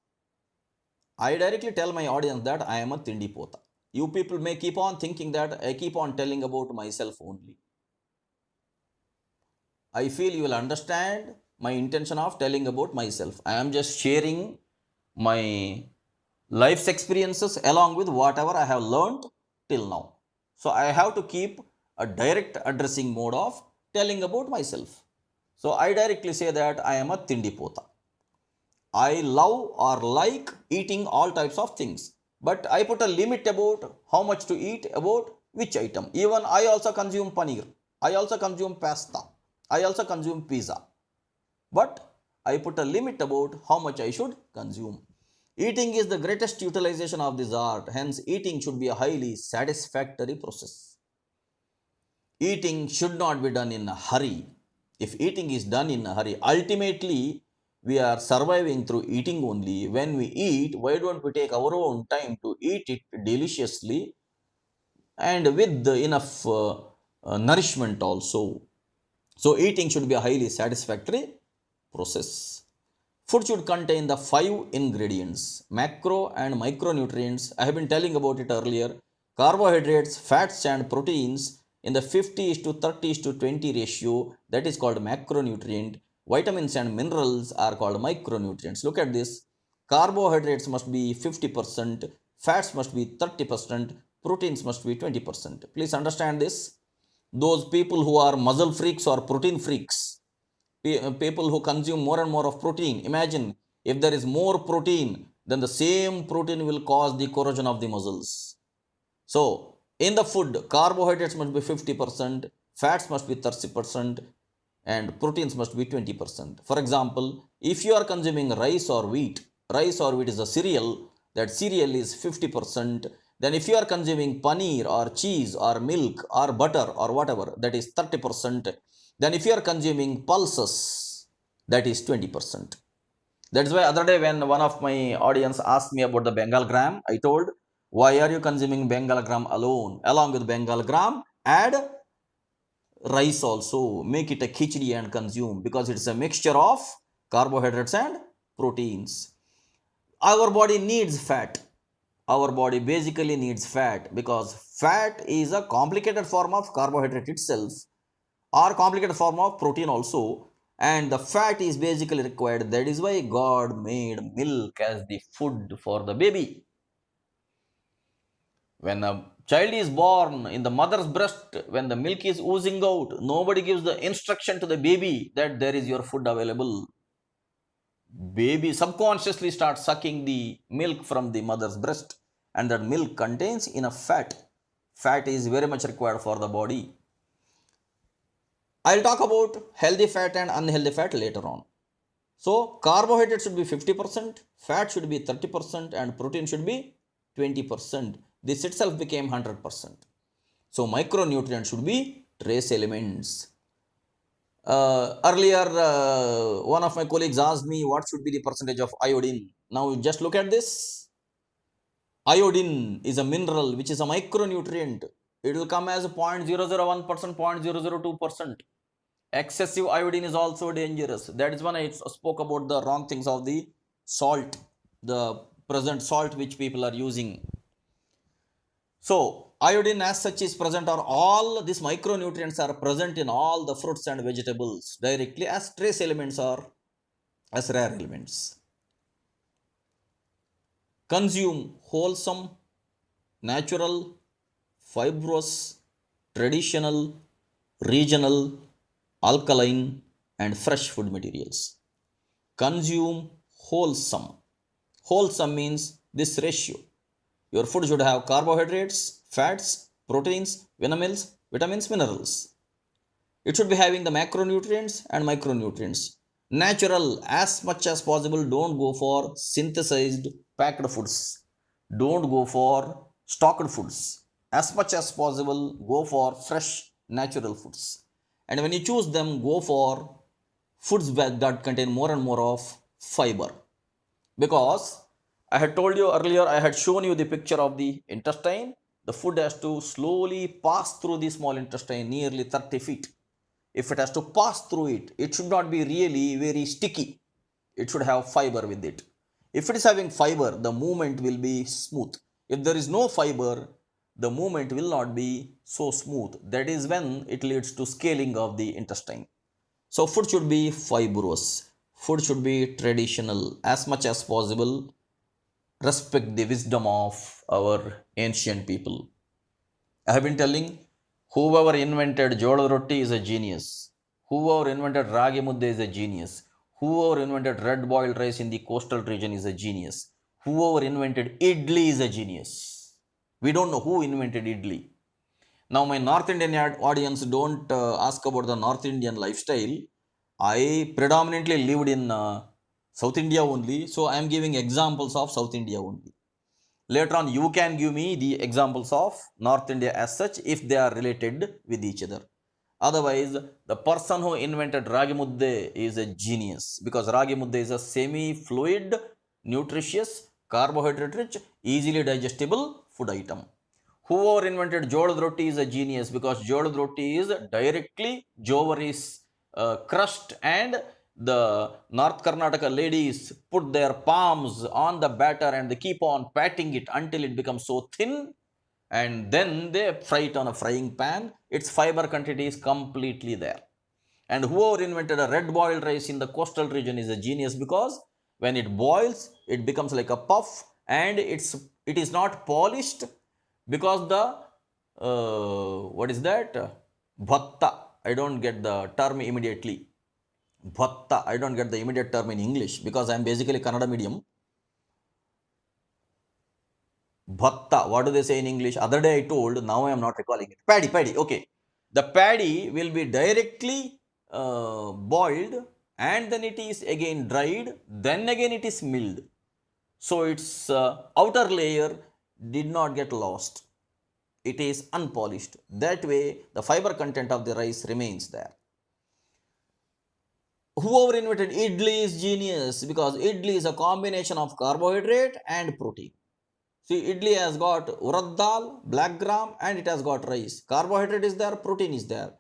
I directly tell my audience that I am a Tindi Pota. You people may keep on thinking that I keep on telling about myself only. I feel you will understand my intention of telling about myself. I am just sharing my life's experiences along with whatever I have learned till now. So I have to keep a direct addressing mode of telling about myself. So I directly say that I am a Tindi Pota. I love or like eating all types of things, but I put a limit about how much to eat, about which item. Even I also consume paneer, I also consume pasta, I also consume pizza, but I put a limit about how much I should consume. Eating is the greatest utilization of this art, hence, eating should be a highly satisfactory process. Eating should not be done in a hurry. If eating is done in a hurry, ultimately we are surviving through eating only. When we eat, why don't we take our own time to eat it deliciously and with enough nourishment also? So, eating should be a highly satisfactory process. Food should contain the 5 ingredients: macro and micronutrients. I have been telling about it earlier. Carbohydrates, fats, and proteins in the 50 is to 30 is to 20 ratio, that is called macronutrient. Vitamins and minerals are called micronutrients. Look at this. Carbohydrates must be 50%, fats must be 30%, proteins must be 20%. Please understand this. Those people who are muscle freaks or protein freaks, people who consume more and more of protein, imagine if there is more protein, then the same protein will cause the corrosion of the muscles. So, in the food, carbohydrates must be 50%, fats must be 30%, and proteins must be 20%. For example, if you are consuming rice or wheat is a cereal, that cereal is 50%. Then if you are consuming paneer or cheese or milk or butter or whatever, that is 30%. Then if you are consuming pulses, that is 20%. That's why other day when one of my audience asked me about the Bengal gram, I told, why are you consuming Bengal gram alone? Along with Bengal gram, add rice also. Make it a khichdi and consume, because it's a mixture of carbohydrates and proteins. Our body needs fat. Our body basically needs fat because fat is a complicated form of carbohydrate itself, or complicated form of protein also, and the fat is basically required. That is why God made milk as the food for the baby. When a child is born in the mother's breast, when the milk is oozing out, nobody gives the instruction to the baby that there is your food available. Baby subconsciously starts sucking the milk from the mother's breast, and that milk contains enough fat. Fat is very much required for the body. I'll talk about healthy fat and unhealthy fat later on. So, carbohydrate should be 50%, fat should be 30%, and protein should be 20%. This itself became 100%. So, micronutrients should be trace elements. Earlier, one of my colleagues asked me what should be the percentage of iodine. Now, just look at this. Iodine is a mineral which is a micronutrient. It will come as 0.001%, 0.002%. Excessive iodine is also dangerous. That is when I spoke about the wrong things of the salt, the present salt which people are using. So, iodine as such is present, or all these micronutrients are present in all the fruits and vegetables directly as trace elements or as rare elements. Consume wholesome, natural, fibrous, traditional, regional, alkaline, and fresh food materials. Consume wholesome. Wholesome means this ratio. Your food should have carbohydrates, fats, proteins, vitamins, minerals. It should be having the macronutrients and micronutrients. Natural as much as possible. Don't go for synthesized packed foods. Don't go for stocked foods. As much as possible, go for fresh natural foods. And when you choose them, go for foods that contain more and more of fiber. Because I had told you earlier, I had shown you the picture of the intestine. The food has to slowly pass through the small intestine nearly 30 feet. if it has to pass through it, it should not be really very sticky. It should have fiber with it. If it is having fiber, the movement will be smooth. If there is no fiber, the movement will not be so smooth. That is when it leads to scaling of the intestine. So food should be fibrous. Food should be traditional as much as possible. Respect the wisdom of our ancient people. I have been telling, whoever invented Joda Roti is a genius. Whoever invented Ragi Mudde is a genius. Whoever invented red boiled rice in the coastal region is a genius. Whoever invented idli is a genius. We don't know who invented idli. Now, my North Indian audience don't ask about the North Indian lifestyle. I predominantly lived in South India only, so I am giving examples of South India only. Later on, you can give me the examples of North India as such if they are related with each other. Otherwise, the person who invented Ragi Mudde is a genius, because Ragi Mudde is a semi-fluid, nutritious, carbohydrate-rich, easily digestible food item. Whoever invented Jodad Roti is a genius, because Jodad Roti is directly Jowari's crushed, and the North Karnataka ladies put their palms on the batter and they keep on patting it until it becomes so thin, and then they fry it on a frying pan. Its fiber content is completely there. And whoever invented a red boiled rice in the coastal region is a genius, because when it boils, it becomes like a puff, and it is not polished, because the what is that? Bhatta. I don't get the term immediately. Bhatta. I don't get the immediate term in English because I am basically Kannada medium. Bhatta. What do they say in English? Other day I told, now I am not recalling it. Paddy. Okay. The paddy will be directly boiled, and then it is again dried, then again it is milled. So its outer layer did not get lost. It is unpolished. That way, the fiber content of the rice remains there. Whoever invented idli is genius, because idli is a combination of carbohydrate and protein. See, idli has got urad dal, black gram, and it has got rice. Carbohydrate is there, protein is there.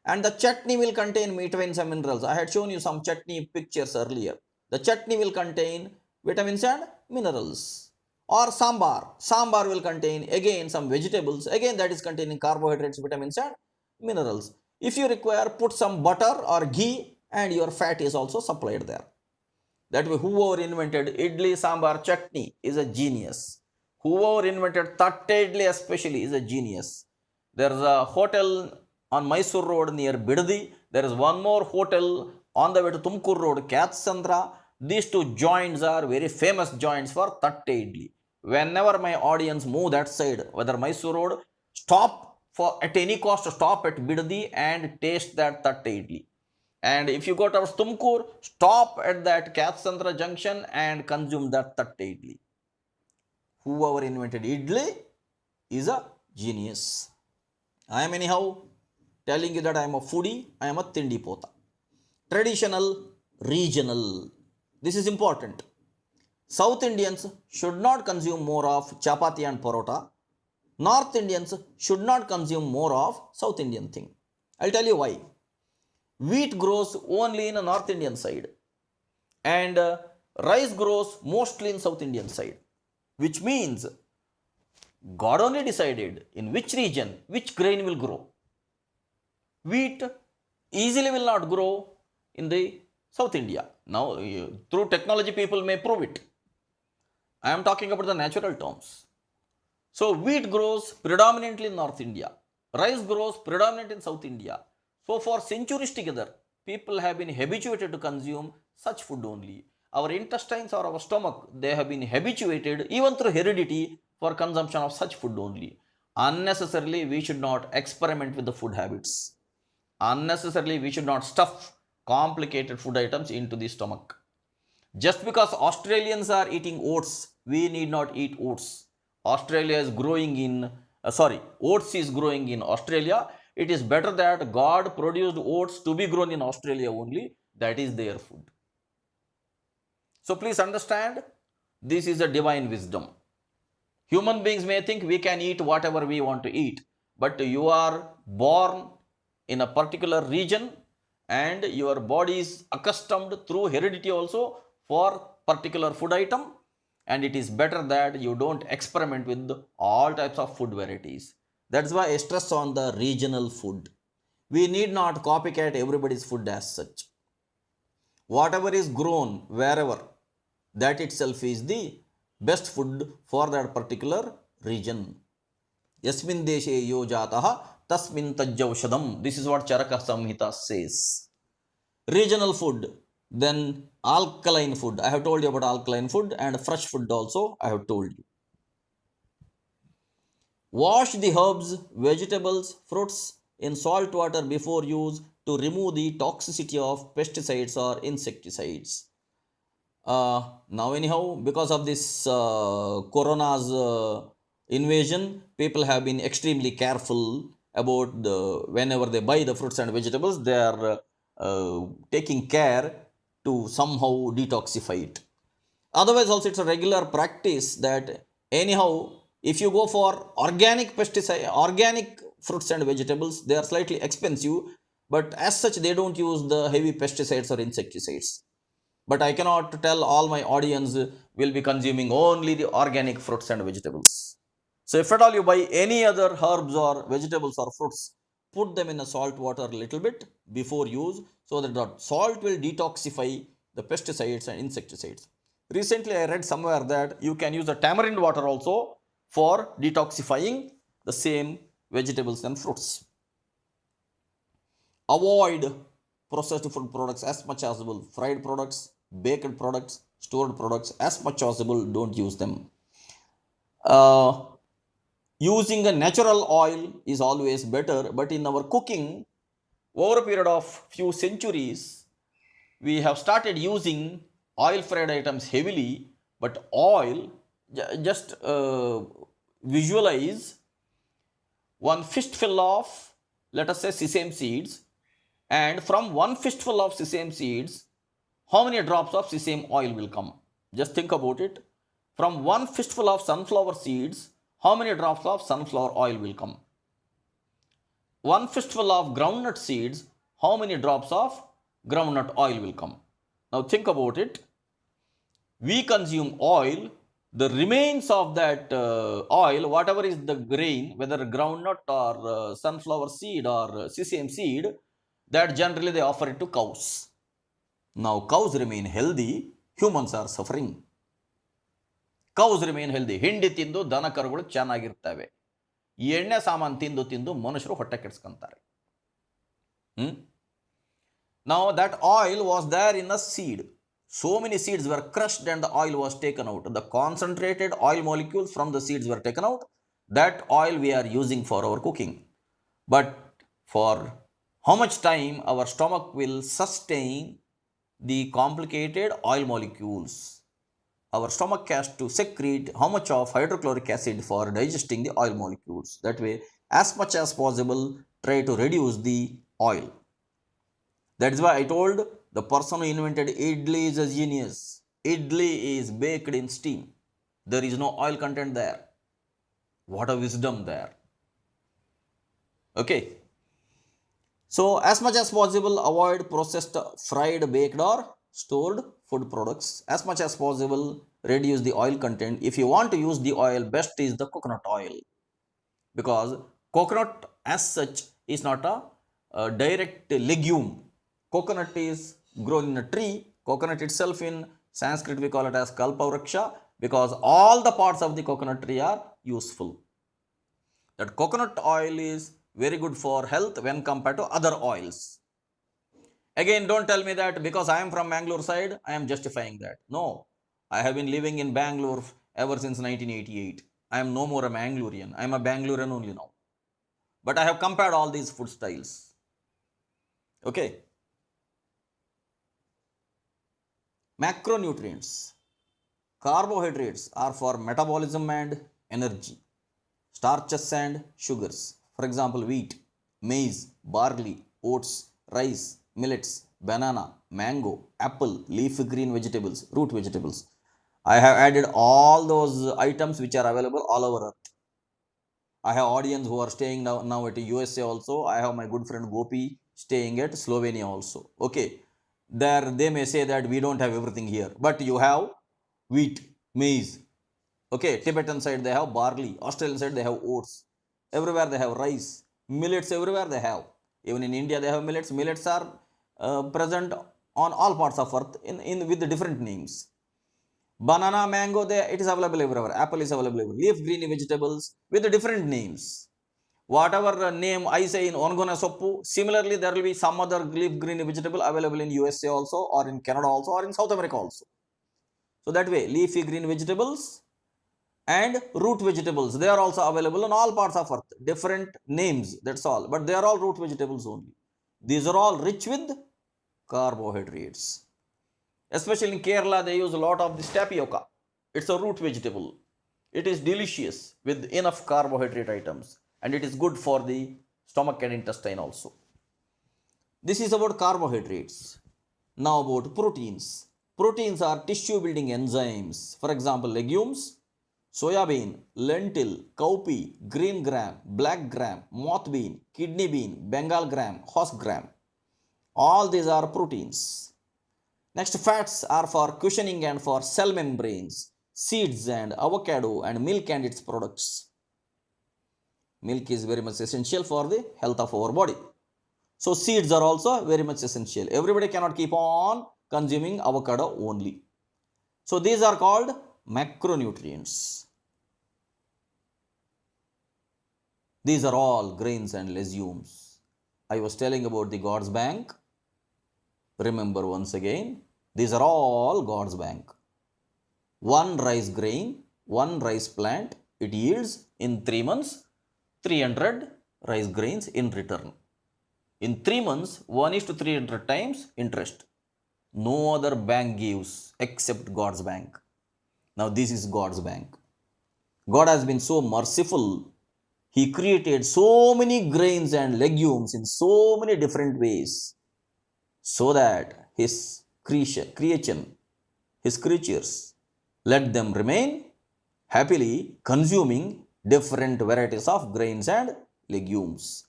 And the chutney will contain vitamins and minerals. I had shown you some chutney pictures earlier. The chutney will contain vitamins and minerals. Or sambar. Sambar will contain again some vegetables. Again, that is containing carbohydrates, vitamins, and minerals. If you require, put some butter or ghee, and your fat is also supplied there. That way, whoever invented idli, sambar, chutney is a genius. Whoever invented tatte idli especially is a genius. There is a hotel on Mysore Road near Bidadi. There is one more hotel on the way to Tumkur Road, Katsandra. These two joints are very famous joints for tatte idli. Whenever my audience move that side, whether Mysore Road, stop for at any cost, stop at Bidadi and taste that tatte idli. And if you go towards Tumkur, stop at that Katsandra junction and consume that tatte idli. Whoever invented idli is a genius. I am anyhow telling you that I am a foodie, I am a tindi pota. Traditional, regional. This is important. South Indians should not consume more of chapati and parota. North Indians should not consume more of South Indian thing. I'll tell you why. Wheat grows only in the North Indian side, and rice grows mostly in South Indian side, which means God only decided in which region which grain will grow. Wheat easily will not grow in the South India. Now, through technology, people may prove it. I am talking about the natural terms. So, wheat grows predominantly in North India. Rice grows predominantly in South India. So, for centuries together, people have been habituated to consume such food only. Our intestines or our stomach, they have been habituated, even through heredity, for consumption of such food only. Unnecessarily, we should not experiment with the food habits. Unnecessarily, we should not stuff complicated food items into the stomach. Just because Australians are eating oats, we need not eat oats. Australia is growing in, oats is growing in Australia. It is better that God produced oats to be grown in Australia only. That is their food. So please understand, this is a divine wisdom. Human beings may think we can eat whatever we want to eat, but you are born in a particular region, and your body is accustomed through heredity also for particular food item, and it is better that you don't experiment with all types of food varieties. That's why I stress on the regional food. We need not copycat everybody's food as such. Whatever is grown wherever, that itself is the best food for that particular region. Yasmin deshe yo jatah tasmin tajjaushadam. This is what Charaka Samhita says. Regional food, then alkaline food. I have told you about alkaline food, and fresh food also I have told you. Wash the herbs, vegetables, fruits in salt water before use to remove the toxicity of pesticides or insecticides. Now anyhow, because of this corona's invasion, people have been extremely careful about the whenever they buy the fruits and vegetables, they are taking care to somehow detoxify it. Otherwise also it's a regular practice that anyhow, if you go for organic pesticide, organic fruits and vegetables, they are slightly expensive, but as such they don't use the heavy pesticides or insecticides. But I cannot tell all my audience will be consuming only the organic fruits and vegetables. So if at all you buy any other herbs or vegetables or fruits, put them in a salt water a little bit before use, so that the salt will detoxify the pesticides and insecticides. Recently I read somewhere that you can use the tamarind water also for detoxifying the same vegetables and fruits. Avoid processed food products as much as possible. Fried products, baked products, stored products, as much as possible, don't use them. Using a natural oil is always better, but in our cooking, over a period of few centuries, we have started using oil fried items heavily. But oil, just visualize one fistful of, let us say, sesame seeds, and from one fistful of sesame seeds, how many drops of sesame oil will come? Just think about it. From one fistful of sunflower seeds, how many drops of sunflower oil will come? One fistful of groundnut seeds, how many drops of groundnut oil will come? Now think about it. We consume oil, the remains of that oil, whatever is the grain, whether groundnut or sunflower seed or sesame seed, that generally they offer it to cows. Now cows remain healthy, humans are suffering. Cows remain healthy. ಹಿಂಡಿ ತಿಂದು ದನ ಕರುಗಳು ಚೆನ್ನಾಗಿರ್ತವೆ. ಎಣ್ಣೆ ಸಾಮಾನು ತಿಂದು ತಿಂದು ಮನುಷ್ಯರು ಹೊಟ್ಟೆ ಕೆಡಿಸ್ಕೊಂತಾರೆ. Now that oil was there in a seed. So many seeds were crushed and the oil was taken out. The concentrated oil molecules from the seeds were taken out. That oil we are using for our cooking. But for how much time our stomach will sustain the complicated oil molecules? Our stomach has to secrete how much of hydrochloric acid for digesting the oil molecules. That way, as much as possible, try to reduce the oil. That is why I told the person who invented idli is a genius. Idli is baked in steam. There is no oil content there. What a wisdom there. Okay. So as much as possible, avoid processed, fried, baked or stored food products. As much as possible, reduce the oil content. If you want to use the oil, best is the coconut oil, because coconut as such is not a direct legume. Coconut is grown in a tree. Coconut itself, in Sanskrit we call it as Kalpavraksha, because all the parts of the coconut tree are useful. That coconut oil is very good for health when compared to other oils. Again, don't tell me that because I am from Bangalore side, I am justifying that. No, I have been living in Bangalore ever since 1988. I am no more a Bangalorean. I am a Bangalorean only now. But I have compared all these food styles. Okay. Macronutrients. Carbohydrates are for metabolism and energy. Starches and sugars. For example, wheat, maize, barley, oats, rice, millets, banana, mango, apple, leafy green vegetables, root vegetables. I have added all those items which are available all over earth. I have audience who are staying now at USA also. I have my good friend Gopi staying at Slovenia also. Okay, there they may say that we don't have everything here, but you have wheat, maize. Okay, Tibetan side they have barley, Australian side they have oats. Everywhere they have rice, millets. Everywhere they have. Even in India they have millets. Millets are present on all parts of earth in with the different names. Banana, mango, it is available everywhere. Apple is available everywhere. Leaf green vegetables with the different names. Whatever name I say in Ongona Soppu, similarly there will be some other leaf green vegetable available in USA also, or in Canada also, or in South America also. So that way, leafy green vegetables and root vegetables, they are also available in all parts of earth. Different names, that's all. But they are all root vegetables only. These are all rich with carbohydrates. Especially in Kerala, they use a lot of this tapioca. It's a root vegetable. It is delicious with enough carbohydrate items, and it is good for the stomach and intestine also. This is about carbohydrates. Now about proteins. Proteins are tissue building enzymes. For example, legumes, soya bean, lentil, cowpea, green gram, black gram, moth bean, kidney bean, Bengal gram, horse gram. All these are proteins. Next, fats are for cushioning and for cell membranes, seeds and avocado and milk and its products. Milk is very much essential for the health of our body. So seeds are also very much essential. Everybody cannot keep on consuming avocado only. So these are called macronutrients. These are all grains and legumes. I was telling about the God's bank. Remember once again, these are all God's bank. One rice grain, one rice plant, it yields in 3 months 300 rice grains in return. In 3 months, 1 is to 300 times interest. No other bank gives except God's bank. Now, this is God's bank. God has been so merciful. He created so many grains and legumes in so many different ways so that His creation, His creatures, let them remain happily consuming different varieties of grains and legumes.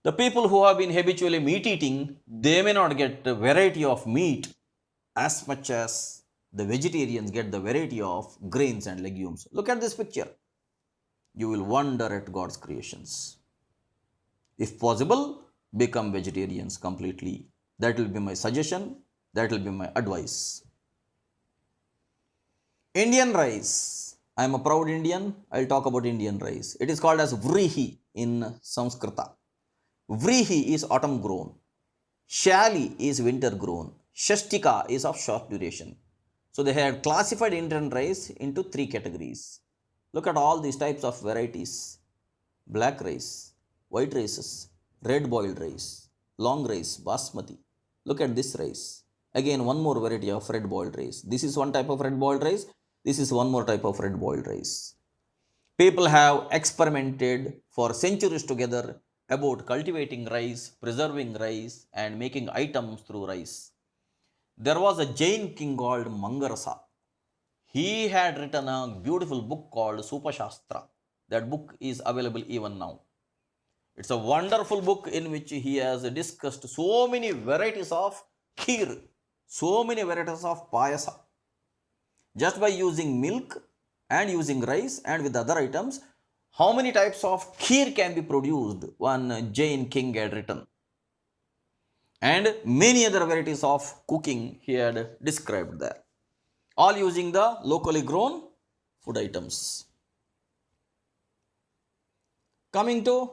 The people who have been habitually meat eating, they may not get the variety of meat as much as the vegetarians get the variety of grains and legumes. Look at this picture. You will wonder at God's creations. If possible, become vegetarians completely. That will be my suggestion. That will be my advice. Indian rice. I am a proud Indian. I'll talk about Indian rice. It is called as vrihi in Sanskrita. Vrihi is autumn grown. Shali is winter grown. Shastika is of short duration. So they had classified Indian rice into 3 categories. Look at all these types of varieties. Black rice, white rices, red boiled rice, long rice, basmati. Look at this rice. Again, one more variety of red boiled rice. This is one type of red boiled rice. This is one more type of red boiled rice. People have experimented for centuries together about cultivating rice, preserving rice, and making items through rice. There was a Jain king called Mangarasa. He had written a beautiful book called Supashastra. That book is available even now. It's a wonderful book in which he has discussed so many varieties of kheer, so many varieties of payasa. Just by using milk and using rice and with other items, how many types of kheer can be produced? One Jain king had written. And many other varieties of cooking he had described there. All using the locally grown food items. Coming to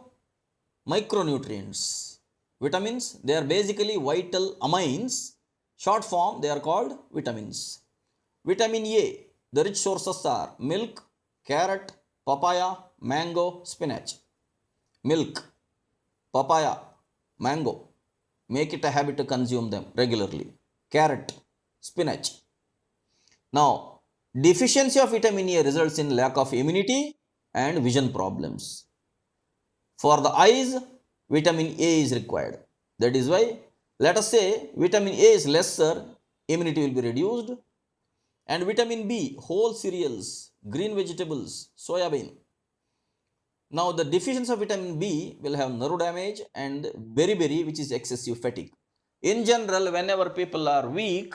micronutrients. Vitamins, they are basically vital amines. Short form, they are called vitamins. Vitamin A, the rich sources are milk, carrot, papaya, mango, spinach. Milk, papaya, mango. Make it a habit to consume them regularly. Carrot, spinach. Now, deficiency of vitamin A results in lack of immunity and vision problems. For the eyes, vitamin A is required. That is why, let us say vitamin A is lesser, immunity will be reduced. And vitamin B, whole cereals, green vegetables, soya bean. Now, the deficiency of vitamin B will have nerve damage and beriberi, which is excessive fatigue. In general, whenever people are weak,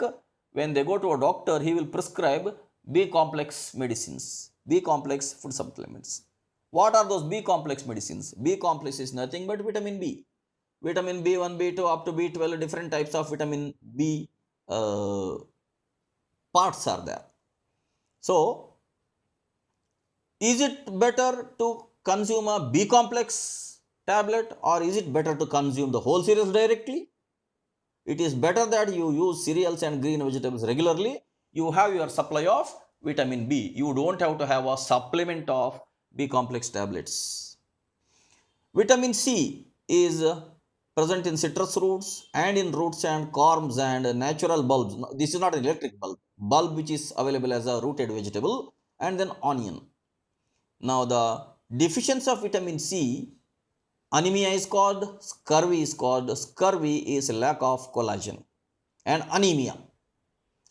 when they go to a doctor, he will prescribe B complex medicines, B complex food supplements. What are those B complex medicines? B complex is nothing but vitamin B. Vitamin B1, B2 up to B12, different types of vitamin B parts are there. So, is it better to consume a B complex tablet or is it better to consume the whole cereals directly? It is better that you use cereals and green vegetables regularly. You have your supply of vitamin B. You don't have to have a supplement of B complex tablets. Vitamin C is present in citrus roots and in roots and corms and natural bulbs. This is not an electric bulb. Bulb which is available as a rooted vegetable and then onion. Now the deficiency of vitamin C, anemia is called, scurvy is called. Scurvy is lack of collagen and anemia.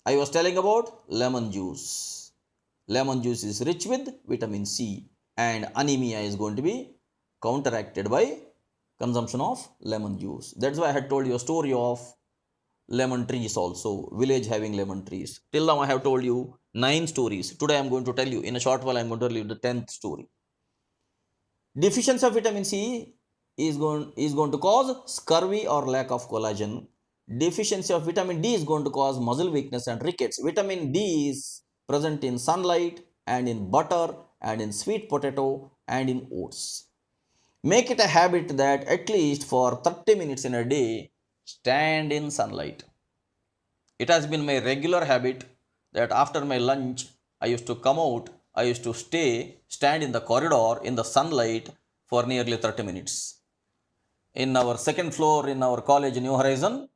I was telling about lemon juice. Lemon juice is rich with vitamin C and anemia is going to be counteracted by consumption of lemon juice. That's why I had told you a story of lemon trees also, village having lemon trees. Till now I have told you 9 stories. Today I am going to tell you, in a short while I am going to tell you the 10th story. Deficiency of vitamin C is going to cause scurvy or lack of collagen. Deficiency of vitamin D is going to cause muscle weakness and rickets. Vitamin D is present in sunlight and in butter and in sweet potato and in oats. Make it a habit that at least for 30 minutes in a day, stand in sunlight. It has been my regular habit that after my lunch, I used to come out, I used to stand in the corridor in the sunlight for nearly 30 minutes. In our second floor in our college, New Horizon,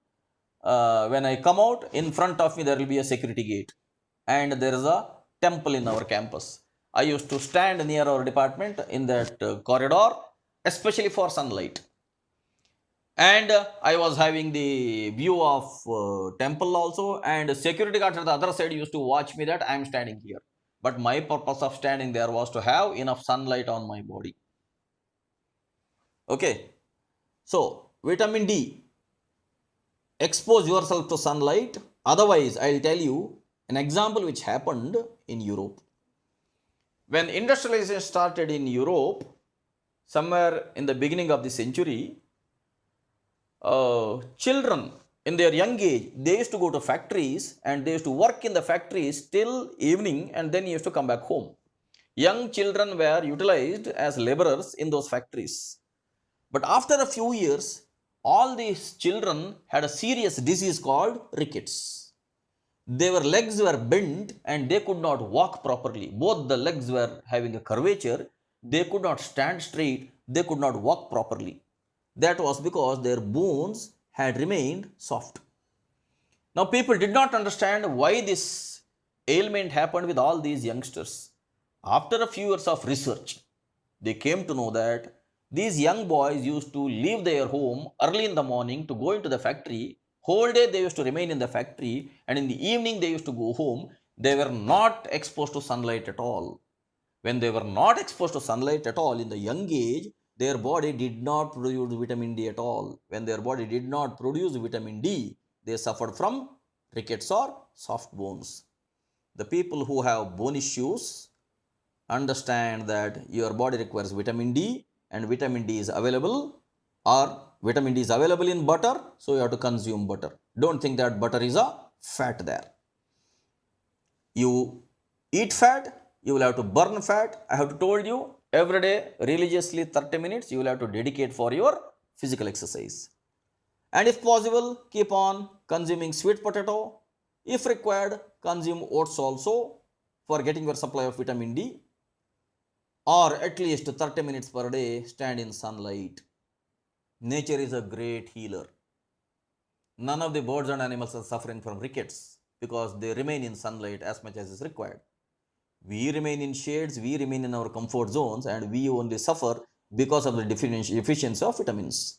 when I come out, in front of me there will be a security gate and there is a temple in our campus. I used to stand near our department in that corridor, especially for sunlight. And I was having the view of temple also, and security guards at the other side used to watch me that I am standing here, but my purpose of standing there was to have enough sunlight on my body. Okay, so vitamin D, expose yourself to sunlight. Otherwise, I'll tell you an example which happened in Europe. When industrialization started in Europe, somewhere in the beginning of the century, children in their young age, they used to go to factories and they used to work in the factories till evening and then used to come back home. Young children were utilized as laborers in those factories. But after a few years, all these children had a serious disease called rickets. Their legs were bent and they could not walk properly. Both the legs were having a curvature. They could not stand straight. They could not walk properly. That was because their bones had remained soft. Now, people did not understand why this ailment happened with all these youngsters. After a few years of research, they came to know that these young boys used to leave their home early in the morning to go into the factory. Whole day they used to remain in the factory, and in the evening they used to go home. They were not exposed to sunlight at all. When they were not exposed to sunlight at all in the young age, their body did not produce vitamin D at all. When their body did not produce vitamin D, they suffered from rickets or soft bones. The people who have bone issues understand that your body requires vitamin D, and vitamin D is available, or vitamin D is available in butter, so you have to consume butter. Don't think that butter is a fat there. You eat fat, you will have to burn fat. I have told you, every day religiously 30 minutes you will have to dedicate for your physical exercise. And if possible, keep on consuming sweet potato. If required, consume oats also for getting your supply of vitamin D, or at least 30 minutes per day stand in sunlight. Nature is a great healer. None of the birds and animals are suffering from rickets because they remain in sunlight as much as is required. We remain in shades, we remain in our comfort zones, and we only suffer because of the deficiency of vitamins.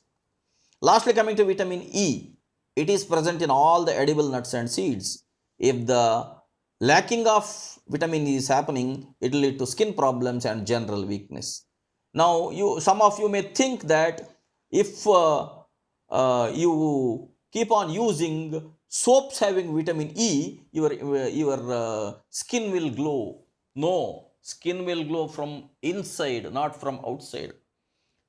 Lastly, coming to vitamin E, it is present in all the edible nuts and seeds. If the lacking of vitamin E is happening, it will lead to skin problems and general weakness. Now, some of you may think that if you keep on using soaps having vitamin E, your skin will glow. No, skin will glow from inside, not from outside.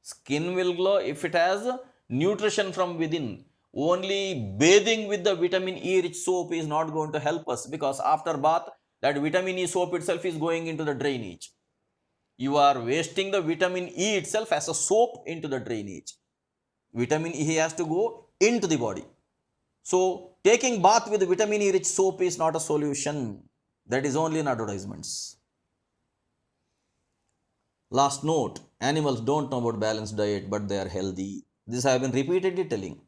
Skin will glow if it has nutrition from within. Only bathing with the vitamin E rich soap is not going to help us, because after bath, that vitamin E soap itself is going into the drainage. You are wasting the vitamin E itself as a soap into the drainage. Vitamin E has to go into the body. So, taking bath with vitamin E rich soap is not a solution. That is only in advertisements. Last note, animals don't know about balanced diet, but they are healthy. This I have been repeatedly telling.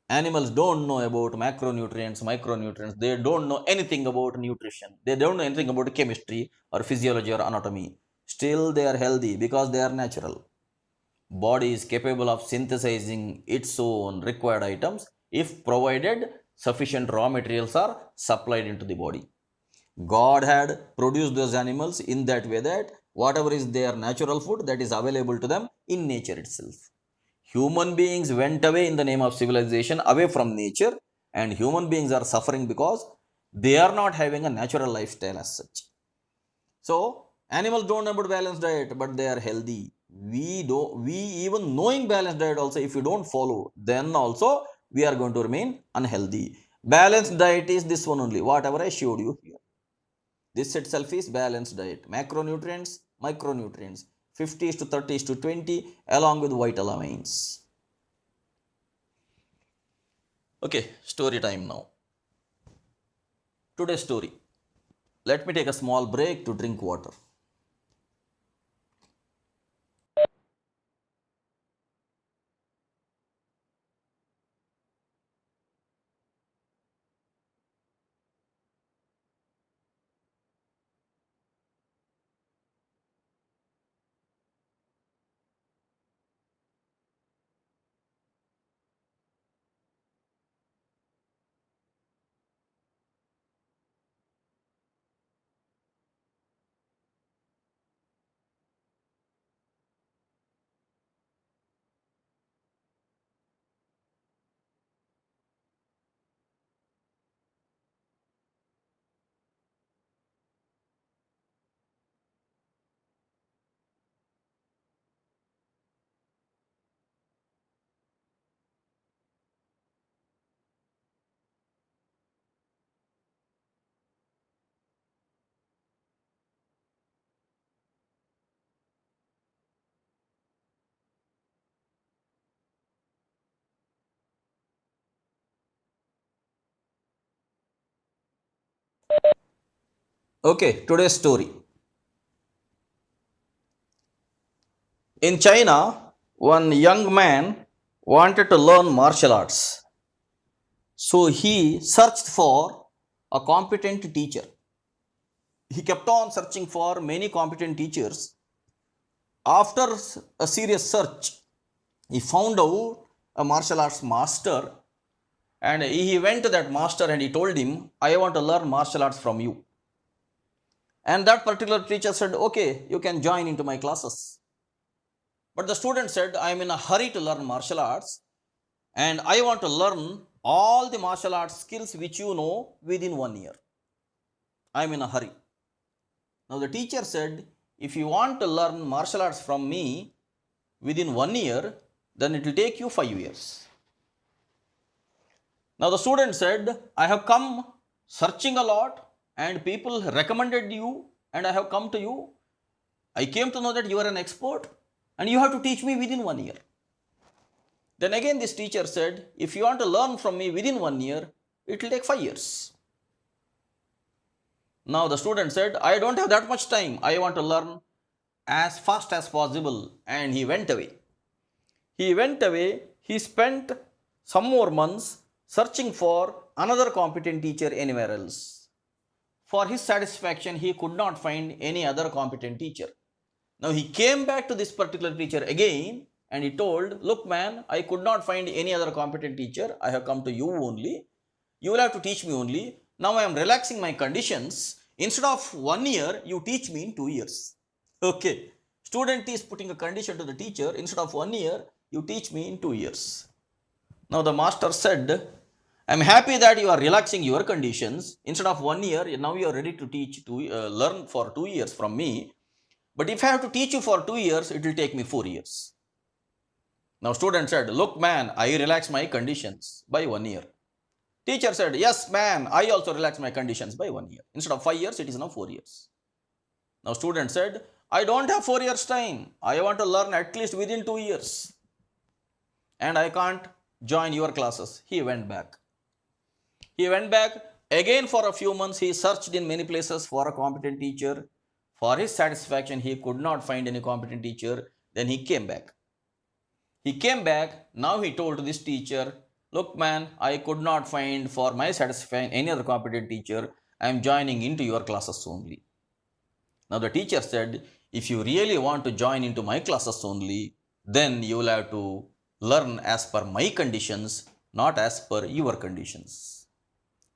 Animals don't know about macronutrients, micronutrients. They don't know anything about nutrition. They don't know anything about chemistry or physiology or anatomy. Still, they are healthy because they are natural. Body is capable of synthesizing its own required items if provided sufficient raw materials are supplied into the body. God had produced those animals in that way that whatever is their natural food, that is available to them in nature itself. Human beings went away in the name of civilization, away from nature, and human beings are suffering because they are not having a natural lifestyle as such. So animals don't know about balanced diet, but they are healthy. We even knowing balanced diet also, if you don't follow, then also we are going to remain unhealthy. Balanced diet is this one only, whatever I showed you here. This itself is balanced diet. Macronutrients, micronutrients, 50 is to 30 is to 20, along with vital amines. Okay, story time now. Today's story. Let me take a small break to drink water. Okay, today's story. In China, one young man wanted to learn martial arts. So he searched for a competent teacher. He kept on searching for many competent teachers. After a serious search, he found out a martial arts master, and he went to that master and he told him, I want to learn martial arts from you. And that particular teacher said, okay, you can join into my classes. But the student said, I am in a hurry to learn martial arts, and I want to learn all the martial arts skills which you know within 1 year. I am in a hurry. Now the teacher said, if you want to learn martial arts from me within 1 year, then it will take you 5 years. Now the student said, I have come searching a lot and people recommended you and I have come to you. I came to know that you are an expert and you have to teach me within 1 year. Then again this teacher said, if you want to learn from me within 1 year, it will take 5 years. Now the student said, I don't have that much time. I want to learn as fast as possible. And he went away. He spent some more months searching for another competent teacher anywhere else. For his satisfaction, he could not find any other competent teacher. Now he came back to this particular teacher again and he told, look man, I could not find any other competent teacher. I have come to you only. You will have to teach me only. Now I am relaxing my conditions. Instead of 1 year, you teach me in 2 years. Okay. Student is putting a condition to the teacher, instead of 1 year, you teach me in 2 years. Now the master said, I'm happy that you are relaxing your conditions. Instead of 1 year, now you are ready to learn for 2 years from me. But if I have to teach you for 2 years, it will take me 4 years. Now student said, look man, I relax my conditions by 1 year. Teacher said, yes man, I also relax my conditions by 1 year. Instead of 5 years, it is now 4 years. Now student said, I don't have 4 years time. I want to learn at least within 2 years. And I can't join your classes. He went back. He went back again for a few months. He searched in many places for a competent teacher. For his satisfaction, he could not find any competent teacher. Then he came back. He came back. Now he told this teacher, look man, I could not find for my satisfaction any other competent teacher. I am joining into your classes only. Now the teacher said, if you really want to join into my classes only, then you will have to learn as per my conditions, not as per your conditions.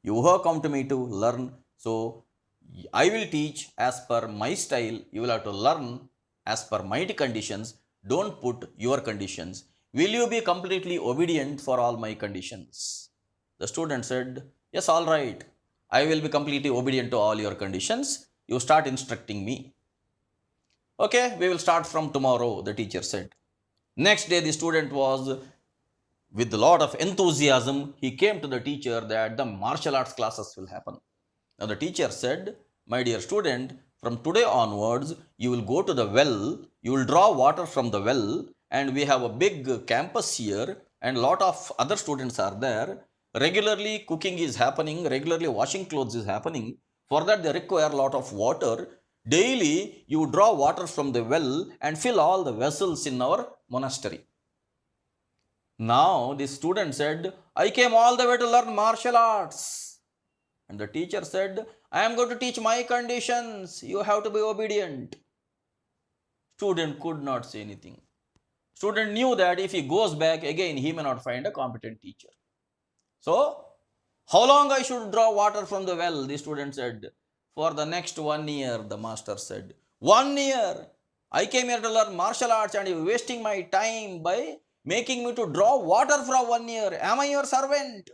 You have come to me to learn, so I will teach as per my style. You will have to learn as per my conditions. Don't put your conditions. Will you be completely obedient for all my conditions? The student said, yes, all right. I will be completely obedient to all your conditions. You start instructing me. Okay, we will start from tomorrow, the teacher said. Next day, the student was, with a lot of enthusiasm, he came to the teacher that the martial arts classes will happen. Now the teacher said, my dear student, from today onwards, you will go to the well, you will draw water from the well, and we have a big campus here, and a lot of other students are there. Regularly cooking is happening, regularly washing clothes is happening. For that, they require a lot of water. Daily, you draw water from the well and fill all the vessels in our monastery. Now, the student said, I came all the way to learn martial arts. And the teacher said, I am going to teach my conditions. You have to be obedient. Student could not say anything. Student knew that if he goes back again, he may not find a competent teacher. So, how long I should draw water from the well? The student said, for the next 1 year, the master said. 1 year? I came here to learn martial arts and you are wasting my time by making me to draw water for 1 year. Am I your servant?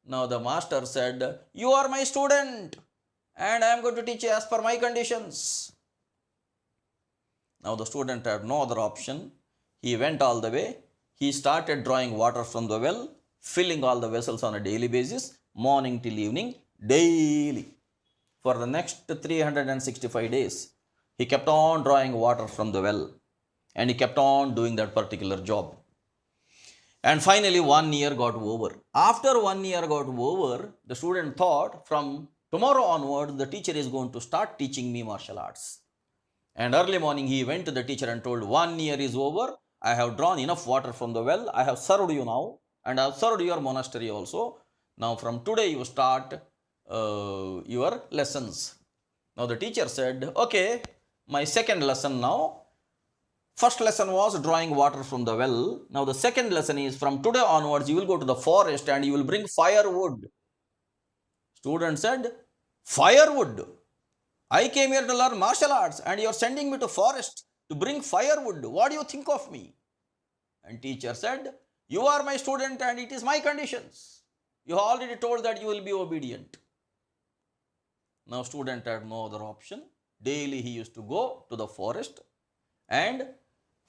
Now the master said, you are my student and I am going to teach you as per my conditions. Now the student had no other option. He went all the way. He started drawing water from the well, filling all the vessels on a daily basis, morning till evening, daily. For the next 365 days, he kept on drawing water from the well and he kept on doing that particular job. And finally, 1 year got over. After 1 year got over, the student thought, from tomorrow onward, the teacher is going to start teaching me martial arts. And early morning, he went to the teacher and told, 1 year is over. I have drawn enough water from the well. I have served you now. And I have served your monastery also. Now from today, you start your lessons. Now the teacher said, okay, my second lesson now. First lesson was drawing water from the well. Now the second lesson is, from today onwards, you will go to the forest and you will bring firewood. Student said, firewood? I came here to learn martial arts and you are sending me to forest to bring firewood. What do you think of me? And teacher said, you are my student and it is my conditions. You have already told that you will be obedient. Now student had no other option. Daily he used to go to the forest and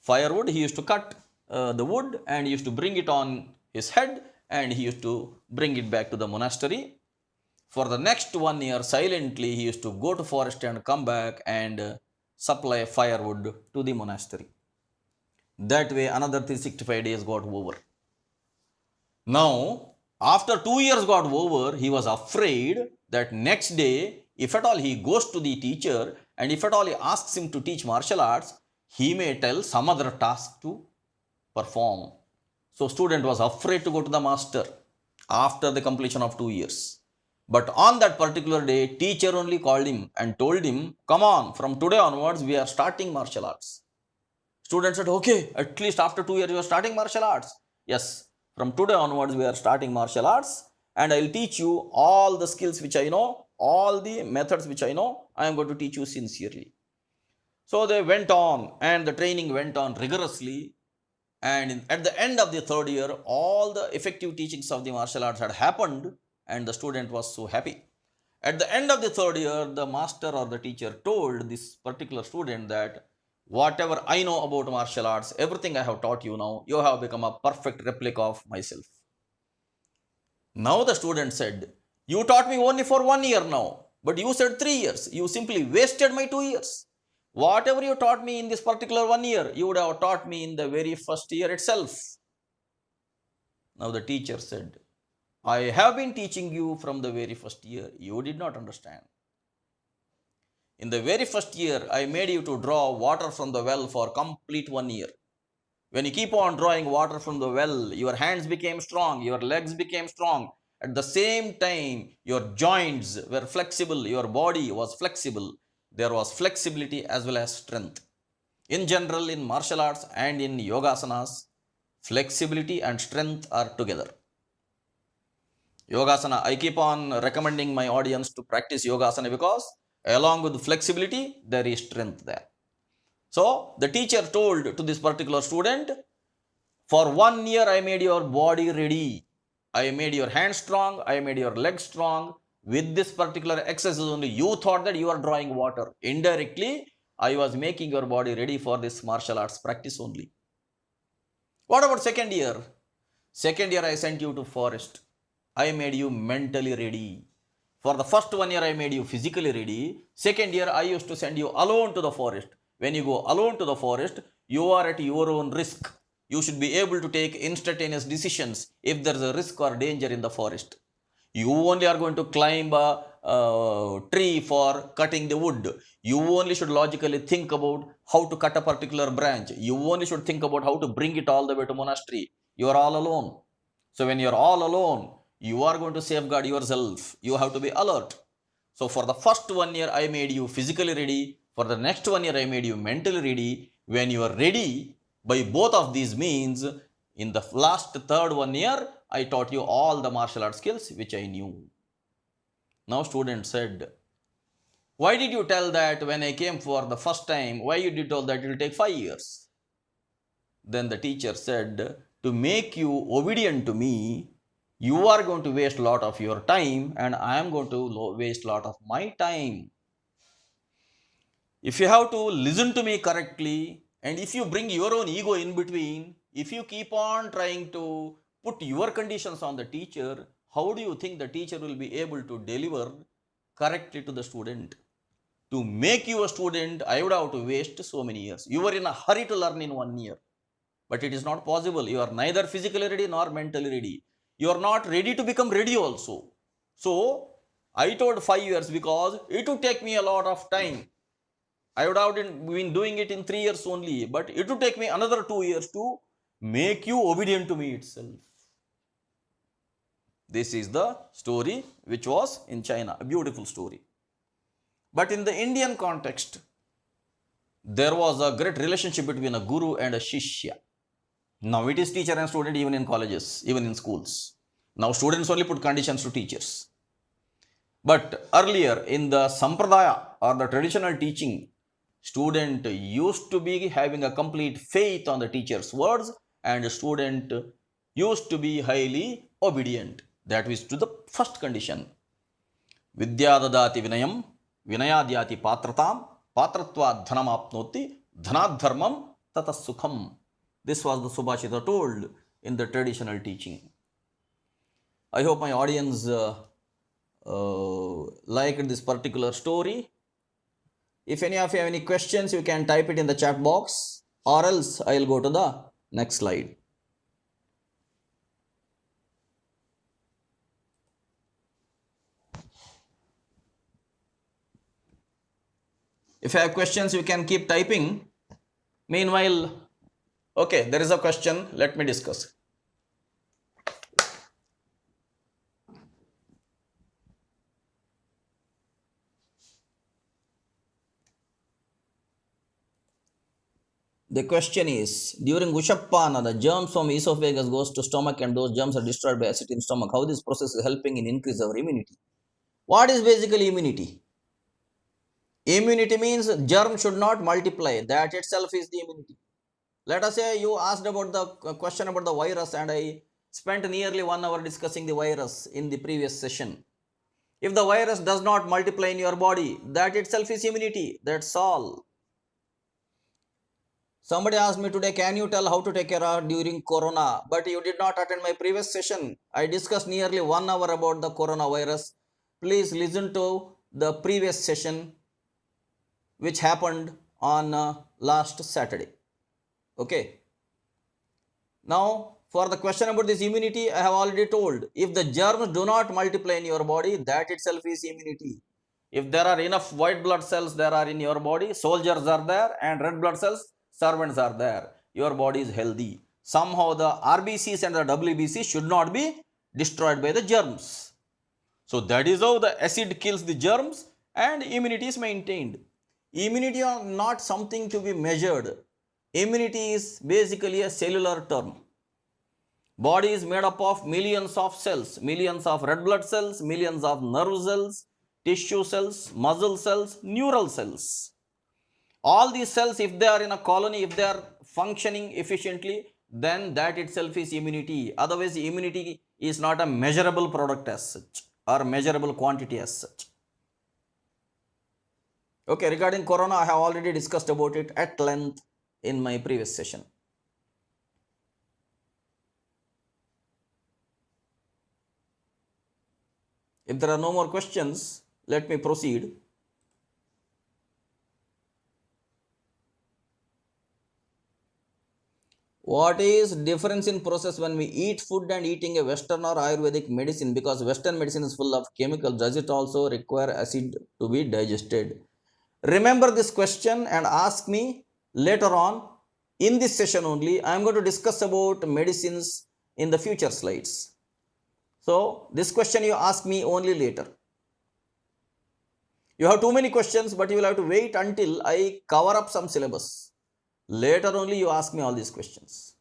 firewood, he used to cut the wood and he used to bring it on his head and he used to bring it back to the monastery. For the next 1 year, silently, he used to go to forest and come back and supply firewood to the monastery. That way, another 365 days got over. Now, after 2 years got over, he was afraid that next day, if at all he goes to the teacher and if at all he asks him to teach martial arts, he may tell some other task to perform. So, student was afraid to go to the master after the completion of 2 years. But on that particular day, teacher only called him and told him, come on, from today onwards, we are starting martial arts. Student said, okay, at least after 2 years, you are starting martial arts. Yes, from today onwards, we are starting martial arts and I will teach you all the skills which I know, all the methods which I know, I am going to teach you sincerely. So they went on, and the training went on rigorously. And at the end of the third year, all the effective teachings of the martial arts had happened, and the student was so happy. At the end of the third year, the master or the teacher told this particular student that whatever I know about martial arts, everything I have taught you now, you have become a perfect replica of myself. Now the student said, you taught me only for 1 year now, but you said 3 years. You simply wasted my 2 years. Whatever you taught me in this particular 1 year, you would have taught me in the very first year itself. Now the teacher said, I have been teaching you from the very first year. You did not understand. In the very first year, I made you to draw water from the well for complete 1 year. When you keep on drawing water from the well, your hands became strong, your legs became strong. At the same time, your joints were flexible, your body was flexible. There was flexibility as well as strength. In general, in martial arts and in yogasanas, flexibility and strength are together. Yogasana, I keep on recommending my audience to practice yogasana because along with flexibility, there is strength there. So the teacher told to this particular student, for 1 year, I made your body ready. I made your hands strong. I made your legs strong. With this particular exercise only, you thought that you are drawing water. Indirectly, I was making your body ready for this martial arts practice only. What about second year? Second year, I sent you to forest. I made you mentally ready. For the first 1 year, I made you physically ready. Second year, I used to send you alone to the forest. When you go alone to the forest, you are at your own risk. You should be able to take instantaneous decisions if there is a risk or danger in the forest. You only are going to climb a tree for cutting the wood. You only should logically think about how to cut a particular branch. You only should think about how to bring it all the way to monastery. You are all alone. So when you are all alone, you are going to safeguard yourself. You have to be alert. So for the first 1 year, I made you physically ready. For the next 1 year, I made you mentally ready. When you are ready by both of these means, in the last third 1 year, I taught you all the martial art skills which I knew. Now student said, why did you tell that when I came for the first time, why you did tell that it will take 5 years? Then the teacher said, to make you obedient to me, you are going to waste a lot of your time and I am going to waste a lot of my time. If you have to listen to me correctly, and if you bring your own ego in between, if you keep on trying to put your conditions on the teacher, how do you think the teacher will be able to deliver correctly to the student? To make you a student, I would have to waste so many years. You were in a hurry to learn in 1 year, but it is not possible. You are neither physically ready nor mentally ready. You are not ready to become ready also. So, I told 5 years because it would take me a lot of time. I would have been doing it in 3 years only, but it would take me another 2 years to make you obedient to me itself. This is the story which was in China, a beautiful story. But in the Indian context, there was a great relationship between a guru and a shishya. Now it is teacher and student even in colleges, even in schools. Now students only put conditions to teachers. But earlier in the sampradaya or the traditional teaching, student used to be having a complete faith on the teacher's words and student used to be highly obedient. That is to the first condition. Vidyadadati vinayam, vinayadyati patratam, patratva dhanamapnoti, dhanadharmam tatasukham. This was the Subhashita told in the traditional teaching. I hope my audience liked this particular story. If any of you have any questions, you can type it in the chat box, or else I'll go to the next slide. If you have questions, you can keep typing. Meanwhile, okay, there is a question. Let me discuss. The question is, during Ushapana, the germs from esophagus goes to stomach and those germs are destroyed by acid in stomach. How this process is helping in increase our immunity? What is basically immunity? Immunity means germ should not multiply. That itself is the immunity. Let us say you asked about the question about the virus, and I spent nearly 1 hour discussing the virus in the previous session. If the virus does not multiply in your body, that itself is immunity. That's all. Somebody asked me today, can you tell how to take care of during corona? But you did not attend my previous session. I discussed nearly 1 hour about the coronavirus. Please listen to the previous session which happened on last Saturday. Okay. Now, for the question about this immunity, I have already told. If the germs do not multiply in your body, that itself is immunity. If there are enough white blood cells there are in your body, soldiers are there, and red blood cells, servants are there. Your body is healthy. Somehow the RBCs and the WBCs should not be destroyed by the germs. So that is how the acid kills the germs and immunity is maintained. Immunity is not something to be measured. Immunity is basically a cellular term. Body is made up of millions of cells, millions of red blood cells, millions of nerve cells, tissue cells, muscle cells, neural cells. All these cells, if they are in a colony, if they are functioning efficiently, then that itself is immunity. Otherwise, immunity is not a measurable product as such or measurable quantity as such. Okay, regarding corona, I have already discussed about it at length in my previous session. If there are no more questions, let me proceed. What is difference in process when we eat food and eating a Western or Ayurvedic medicine? Because Western medicine is full of chemicals. Does it also require acid to be digested? Remember this question and ask me later on in this session only. I am going to discuss about medicines in the future slides. So this question you ask me only later. You have too many questions, but you will have to wait until I cover up some syllabus. Later only you ask me all these questions.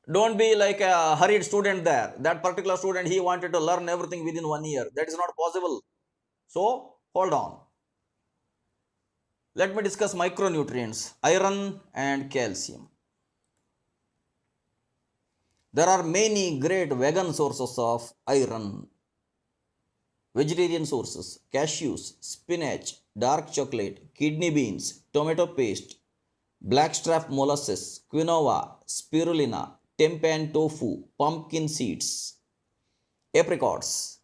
Don't be like a hurried student there. That particular student, he wanted to learn everything within 1 year. That is not possible. So hold on. Let me discuss micronutrients, iron and calcium. There are many great vegan sources of iron. Vegetarian sources: cashews, spinach, dark chocolate, kidney beans, tomato paste, blackstrap molasses, quinoa, spirulina, tempeh tofu, pumpkin seeds, apricots.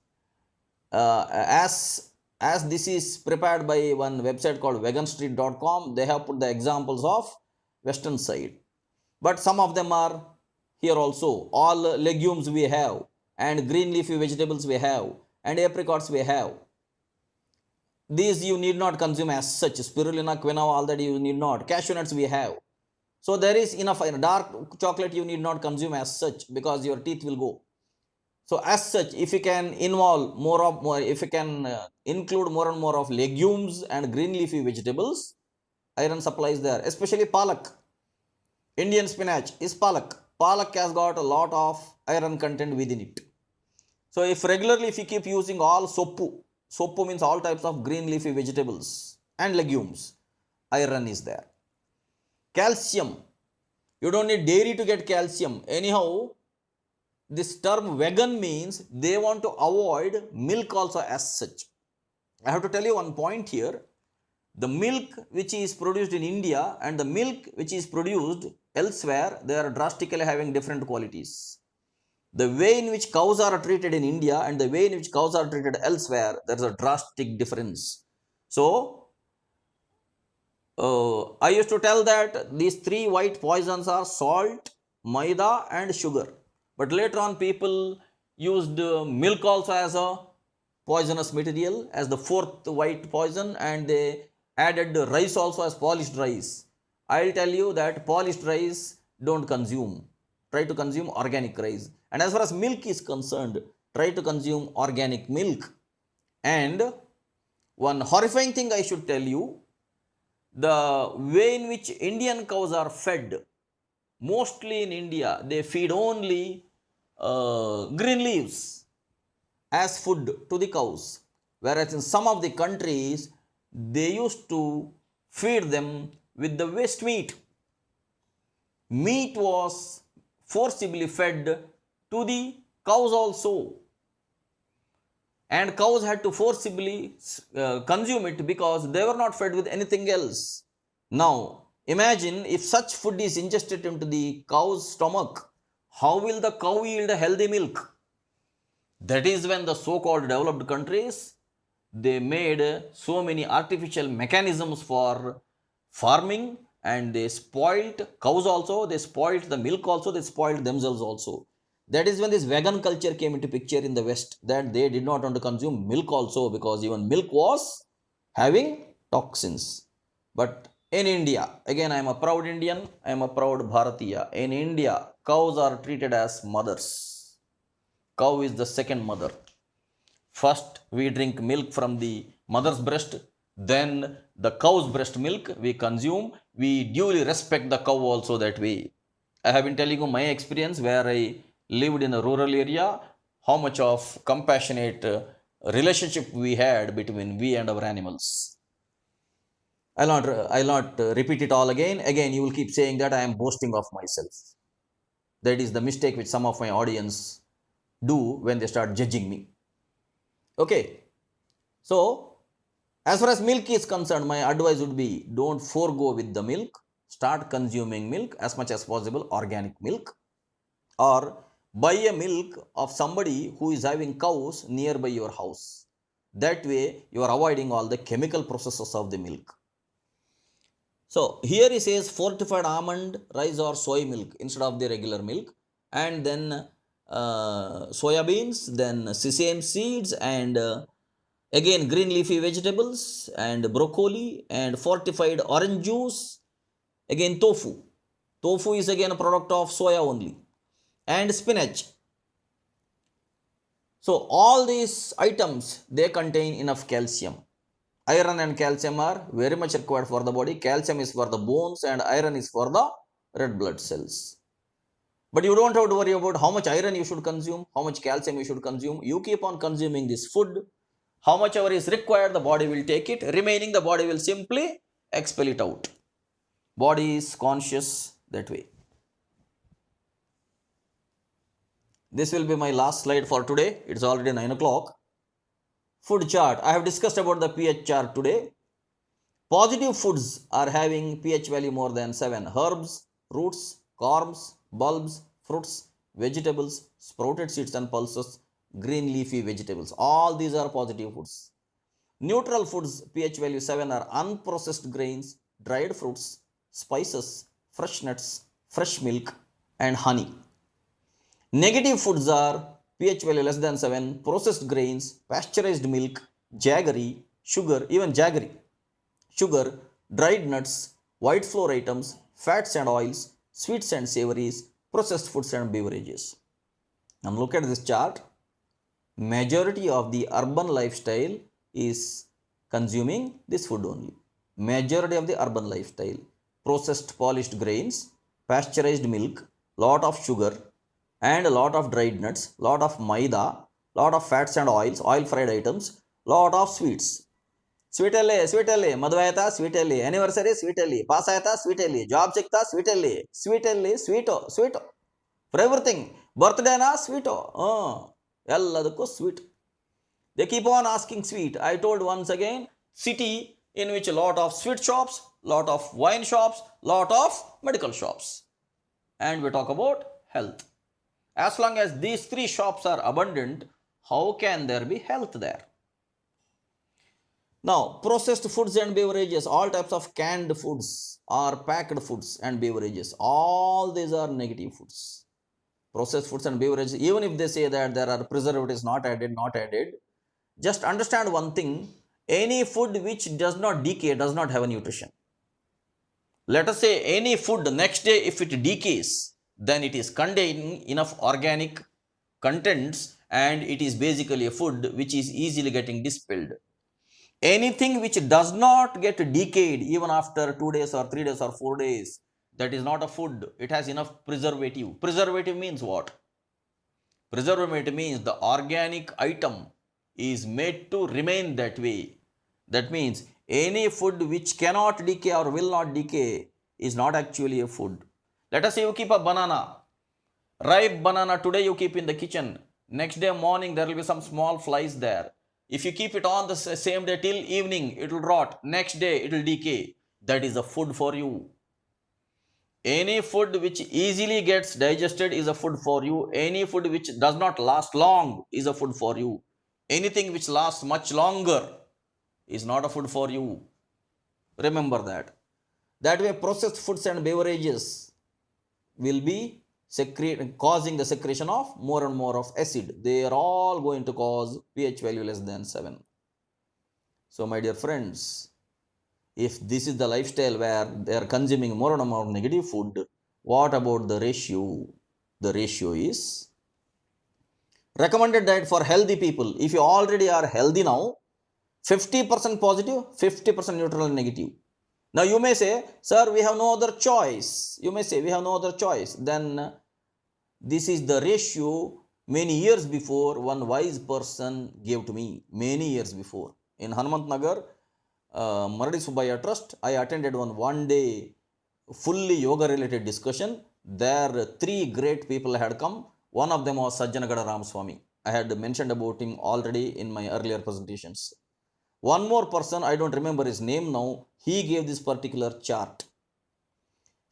As this is prepared by one website called veganstreet.com, they have put the examples of western side, but some of them are here also. All legumes we have, and green leafy vegetables we have, and apricots we have. These you need not consume as such. Spirulina, quinoa, all that you need not. Cashew nuts we have. So there is enough. Dark chocolate you need not consume as such because your teeth will go. So as such, if you can involve if you can include more and more of legumes and green leafy vegetables, iron supply is there. Especially palak. Indian spinach is palak. Palak has got a lot of iron content within it. So if you keep using all soppu means all types of green leafy vegetables and legumes, iron is there. Calcium, you don't need dairy to get calcium. Anyhow, this term vegan means they want to avoid milk also as such. I have to tell you one point here. The milk which is produced in India and the milk which is produced elsewhere, they are drastically having different qualities. The way in which cows are treated in India and the way in which cows are treated elsewhere, there is a drastic difference. So, I used to tell that these three white poisons are salt, maida and sugar. But later on people used milk also as a poisonous material, as the fourth white poison, and they added rice also as polished rice. I'll tell you that polished rice don't consume. Try to consume organic rice. And as far as milk is concerned, try to consume organic milk. And one horrifying thing I should tell you, the way in which Indian cows are fed, mostly in India, they feed only green leaves. as food to the cows. Whereas in some of the countries, they used to feed them with the waste meat. Meat was forcibly fed to the cows also, and cows had to forcibly consume it because they were not fed with anything else. Now, imagine if such food is ingested into the cow's stomach, how will the cow yield a healthy milk? That is when the so-called developed countries, they made so many artificial mechanisms for farming, and they spoilt cows also, they spoilt the milk also, they spoiled themselves also. That is when this vegan culture came into picture in the West, that they did not want to consume milk also because even milk was having toxins. But in India, again, I am a proud Indian, I am a proud Bharatiya. In India, cows are treated as mothers. Cow is the second mother. First, we drink milk from the mother's breast, then the cow's breast milk we consume. We duly respect the cow also that way. I have been telling you my experience where I lived in a rural area, how much of compassionate relationship we had between we and our animals. I'll not repeat it all again. Again, you will keep saying that I am boasting of myself. That is the mistake which some of my audience do when they start judging me. Okay, so as far as milk is concerned, my advice would be don't forego with the milk. Start consuming milk as much as possible, organic milk, or buy a milk of somebody who is having cows nearby your house. That way, you are avoiding all the chemical processes of the milk. So here he says fortified almond, rice or soy milk instead of the regular milk, and then soya beans, then sesame seeds, and again green leafy vegetables and broccoli and fortified orange juice. Again tofu. Tofu is again a product of soya only, and spinach. So all these items, they contain enough calcium. Iron and calcium are very much required for the body. Calcium is for the bones and iron is for the red blood cells. But you don't have to worry about how much iron you should consume, how much calcium you should consume. You keep on consuming this food. How much ever is required, the body will take it. Remaining, the body will simply expel it out. Body is conscious that way. This will be my last slide for today. It's already 9 o'clock. Food chart. I have discussed about the pH chart today. Positive foods are having pH value more than 7. Herbs, roots, corms, bulbs, fruits, vegetables, sprouted seeds and pulses, green leafy vegetables. All these are positive foods. Neutral foods pH value 7 are unprocessed grains, dried fruits, spices, fresh nuts, fresh milk, and honey. Negative foods are pH value less than 7, processed grains, pasteurized milk, jaggery, sugar, even jaggery, sugar, dried nuts, white flour items, fats and oils, sweets and savories, processed foods and beverages. Now look at this chart. Majority of the urban lifestyle is consuming this food only. Majority of the urban lifestyle. Processed polished grains, pasteurized milk, lot of sugar, and a lot of dried nuts, lot of maida, lot of fats and oils, oil fried items, lot of sweets. Sweet ಅಲ್ಲಿ ಮದುವೆ ಆಯ್ತಾ sweet ಅಲ್ಲಿ anniversary sweet ಅಲ್ಲಿ pass ಆಯ್ತಾ sweet ಅಲ್ಲಿ job ಸಿಗ್ತಾ sweet ಅಲ್ಲಿ sweet for everything ಬರ್ತ್ಡೇನಾ sweet ಎಲ್ಲದಕ್ಕೂ sweet. They keep on asking sweet. I told once again, city in which a lot of sweet shops, lot of wine shops, lot of medical shops. And we talk about health. As long as these three shops are abundant, how can there be health there? Now, processed foods and beverages, all types of canned foods or packed foods and beverages, all these are negative foods. Processed foods and beverages, even if they say that there are preservatives not added, just understand one thing, any food which does not decay does not have a nutrition. Let us say any food next day if it decays, then it is containing enough organic contents and it is basically a food which is easily getting dispelled. Anything which does not get decayed even after 2 days or 3 days or 4 days, that is not a food. It has enough preservative. Preservative means what? Preservament means the organic item is made to remain that way. That means any food which cannot decay or will not decay is not actually a food. Let us say you keep a banana, ripe banana today you keep in the kitchen. Next day morning there will be some small flies there. If you keep it on the same day till evening, it will rot. Next day it will decay. That is a food for you. Any food which easily gets digested is a food for you. Any food which does not last long is a food for you. Anything which lasts much longer is not a food for you. Remember that. That way, processed foods and beverages will be causing the secretion of more and more of acid. They are all going to cause pH value less than 7. So, my dear friends, if this is the lifestyle where they are consuming more and more negative food, what about the ratio? The ratio is recommended diet for healthy people. If you already are healthy now, 50% positive, 50% neutral and negative. Now you may say, sir, we have no other choice. You may say, we have no other choice. Then this is the ratio many years before one wise person gave to me. Many years before. In Hanumant Nagar, Maradi Subaya Trust, I attended one day fully yoga related discussion. There 3 great people had come. One of them was Sajjanagada Ramaswamy. I had mentioned about him already in my earlier presentations. One more person, I don't remember his name now, he gave this particular chart.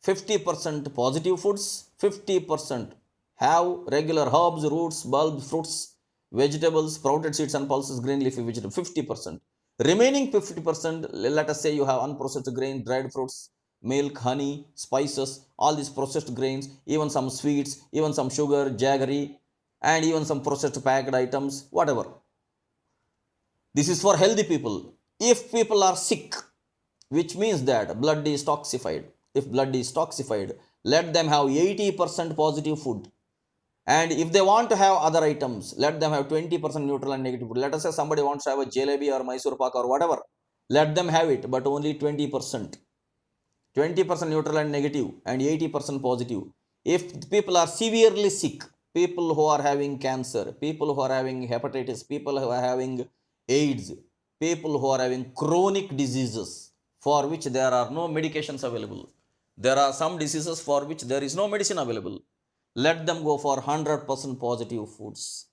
50% positive foods, 50% have regular herbs, roots, bulbs, fruits, vegetables, sprouted seeds and pulses, green leafy vegetables, 50%. Remaining 50%, let us say you have unprocessed grain, dried fruits, milk, honey, spices, all these processed grains, even some sweets, even some sugar, jaggery, and even some processed packed items, whatever. This is for healthy people. If people are sick, which means that blood is toxified, if blood is toxified, let them have 80% positive food. And if they want to have other items, let them have 20% neutral and negative food. Let us say somebody wants to have a jalebi or Mysore pak or whatever. Let them have it, but only 20%. 20% neutral and negative and 80% positive. If people are severely sick, people who are having cancer, people who are having hepatitis, people who are having AIDS, people who are having chronic diseases for which there are no medications available, there are some diseases for which there is no medicine available, let them go for 100% positive foods.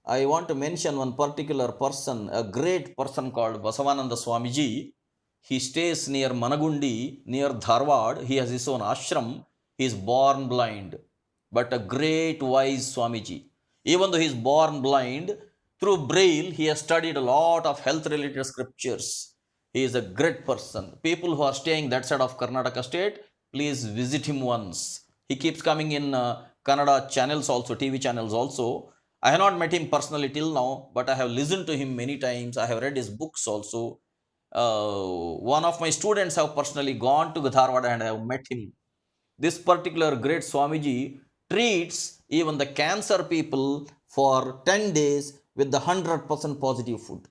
I want to mention one particular person, a great person called Basavananda Swamiji. He stays near Managundi, near Dharwad. He has his own ashram. He is born blind, but a great wise Swamiji. Even though he is born blind, through Braille, he has studied a lot of health related scriptures. He is a great person. People who are staying that side of Karnataka state, please visit him once. He keeps coming in Kannada channels also, TV channels also. I have not met him personally till now, but I have listened to him many times. I have read his books also. One of my students have personally gone to Dharwad and I have met him. This particular great Swamiji treats even the cancer people for 10 days with the 100% positive food.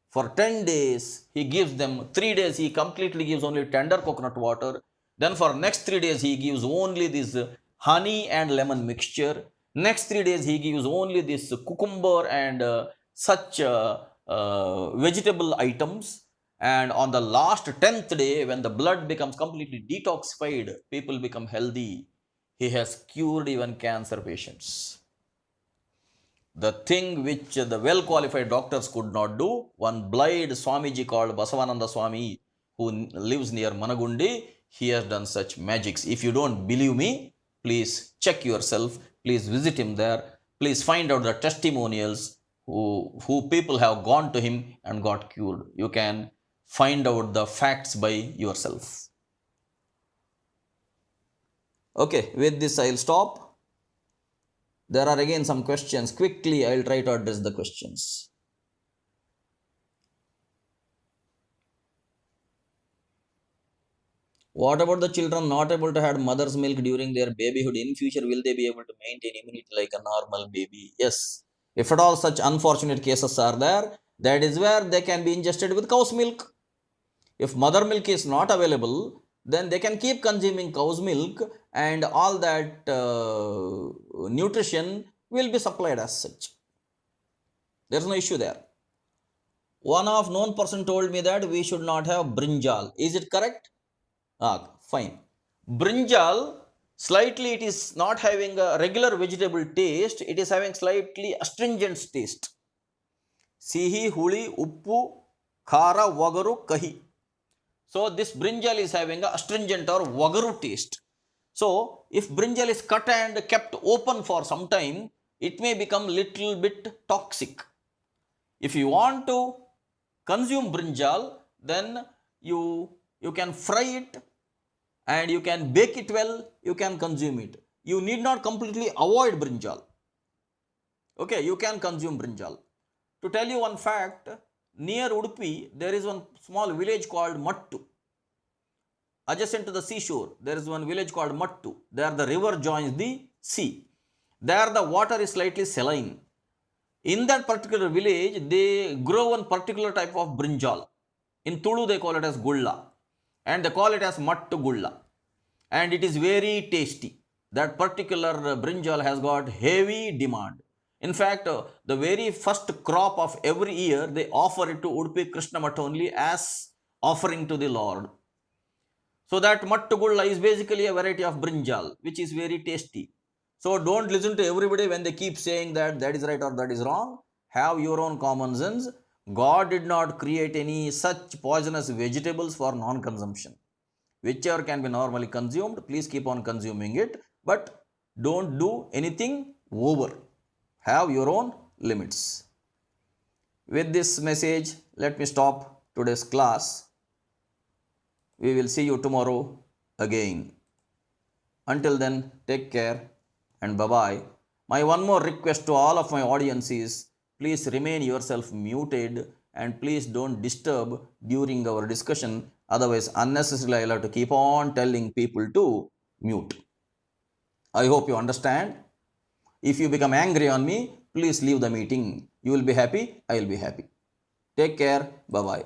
For 10 days, he gives them 3 days, he completely gives only tender coconut water. Then for next 3 days, he gives only this honey and lemon mixture. Next 3 days, he gives only this cucumber and such vegetable items. And on the last 10th day, when the blood becomes completely detoxified, people become healthy. He has cured even cancer patients. The thing which the well qualified doctors could not do, one blind Swamiji called Basavananda Swami, who lives near Managundi, he has done such magics. If you don't believe me, please check yourself, please visit him there, please find out the testimonials who people have gone to him and got cured. You can find out the facts by yourself. Okay, with this I'll stop. There are again some questions. Quickly, I'll try to address the questions. What about the children not able to have mother's milk during their babyhood? In future, will they be able to maintain immunity like a normal baby? Yes. If at all such unfortunate cases are there, that is where they can be ingested with cow's milk. If mother milk is not available, then they can keep consuming cow's milk and all that nutrition will be supplied as such. There's no issue there. One of known person told me that we should not have brinjal. Is it correct? Fine. Brinjal, slightly it is not having a regular vegetable taste, it is having slightly astringent taste. Sihi, huli, uppu, khara, wagaru, kahi. So this brinjal is having a astringent or wagaru taste. So if brinjal is cut and kept open for some time, it may become little bit toxic. If you want to consume brinjal, then you can fry it and you can bake it well, you can consume it. You need not completely avoid brinjal. Okay, you can consume brinjal. To tell you one fact, near Udupi, there is one small village called Mattu. Adjacent to the seashore, there is one village called Mattu. There the river joins the sea. There the water is slightly saline. In that particular village, they grow one particular type of brinjal. In Tulu, they call it as gulla. And they call it as mattu gulla. And it is very tasty. That particular brinjal has got heavy demand. In fact, the very first crop of every year, they offer it to Udupi Krishna Math only as offering to the Lord. So that mattu gulla is basically a variety of brinjal, which is very tasty. So don't listen to everybody when they keep saying that that is right or that is wrong. Have your own common sense. God did not create any such poisonous vegetables for non-consumption. Whichever can be normally consumed, please keep on consuming it. But don't do anything over. Have your own limits. With this message, let me stop today's class. We will see you tomorrow again. Until then, take care and bye-bye. My one more request to all of my audience is, please remain yourself muted and please don't disturb during our discussion. Otherwise, unnecessarily I'll have to keep on telling people to mute. I hope you understand. If you become angry on me, please leave the meeting. You will be happy, I will be happy. Take care. Bye-bye.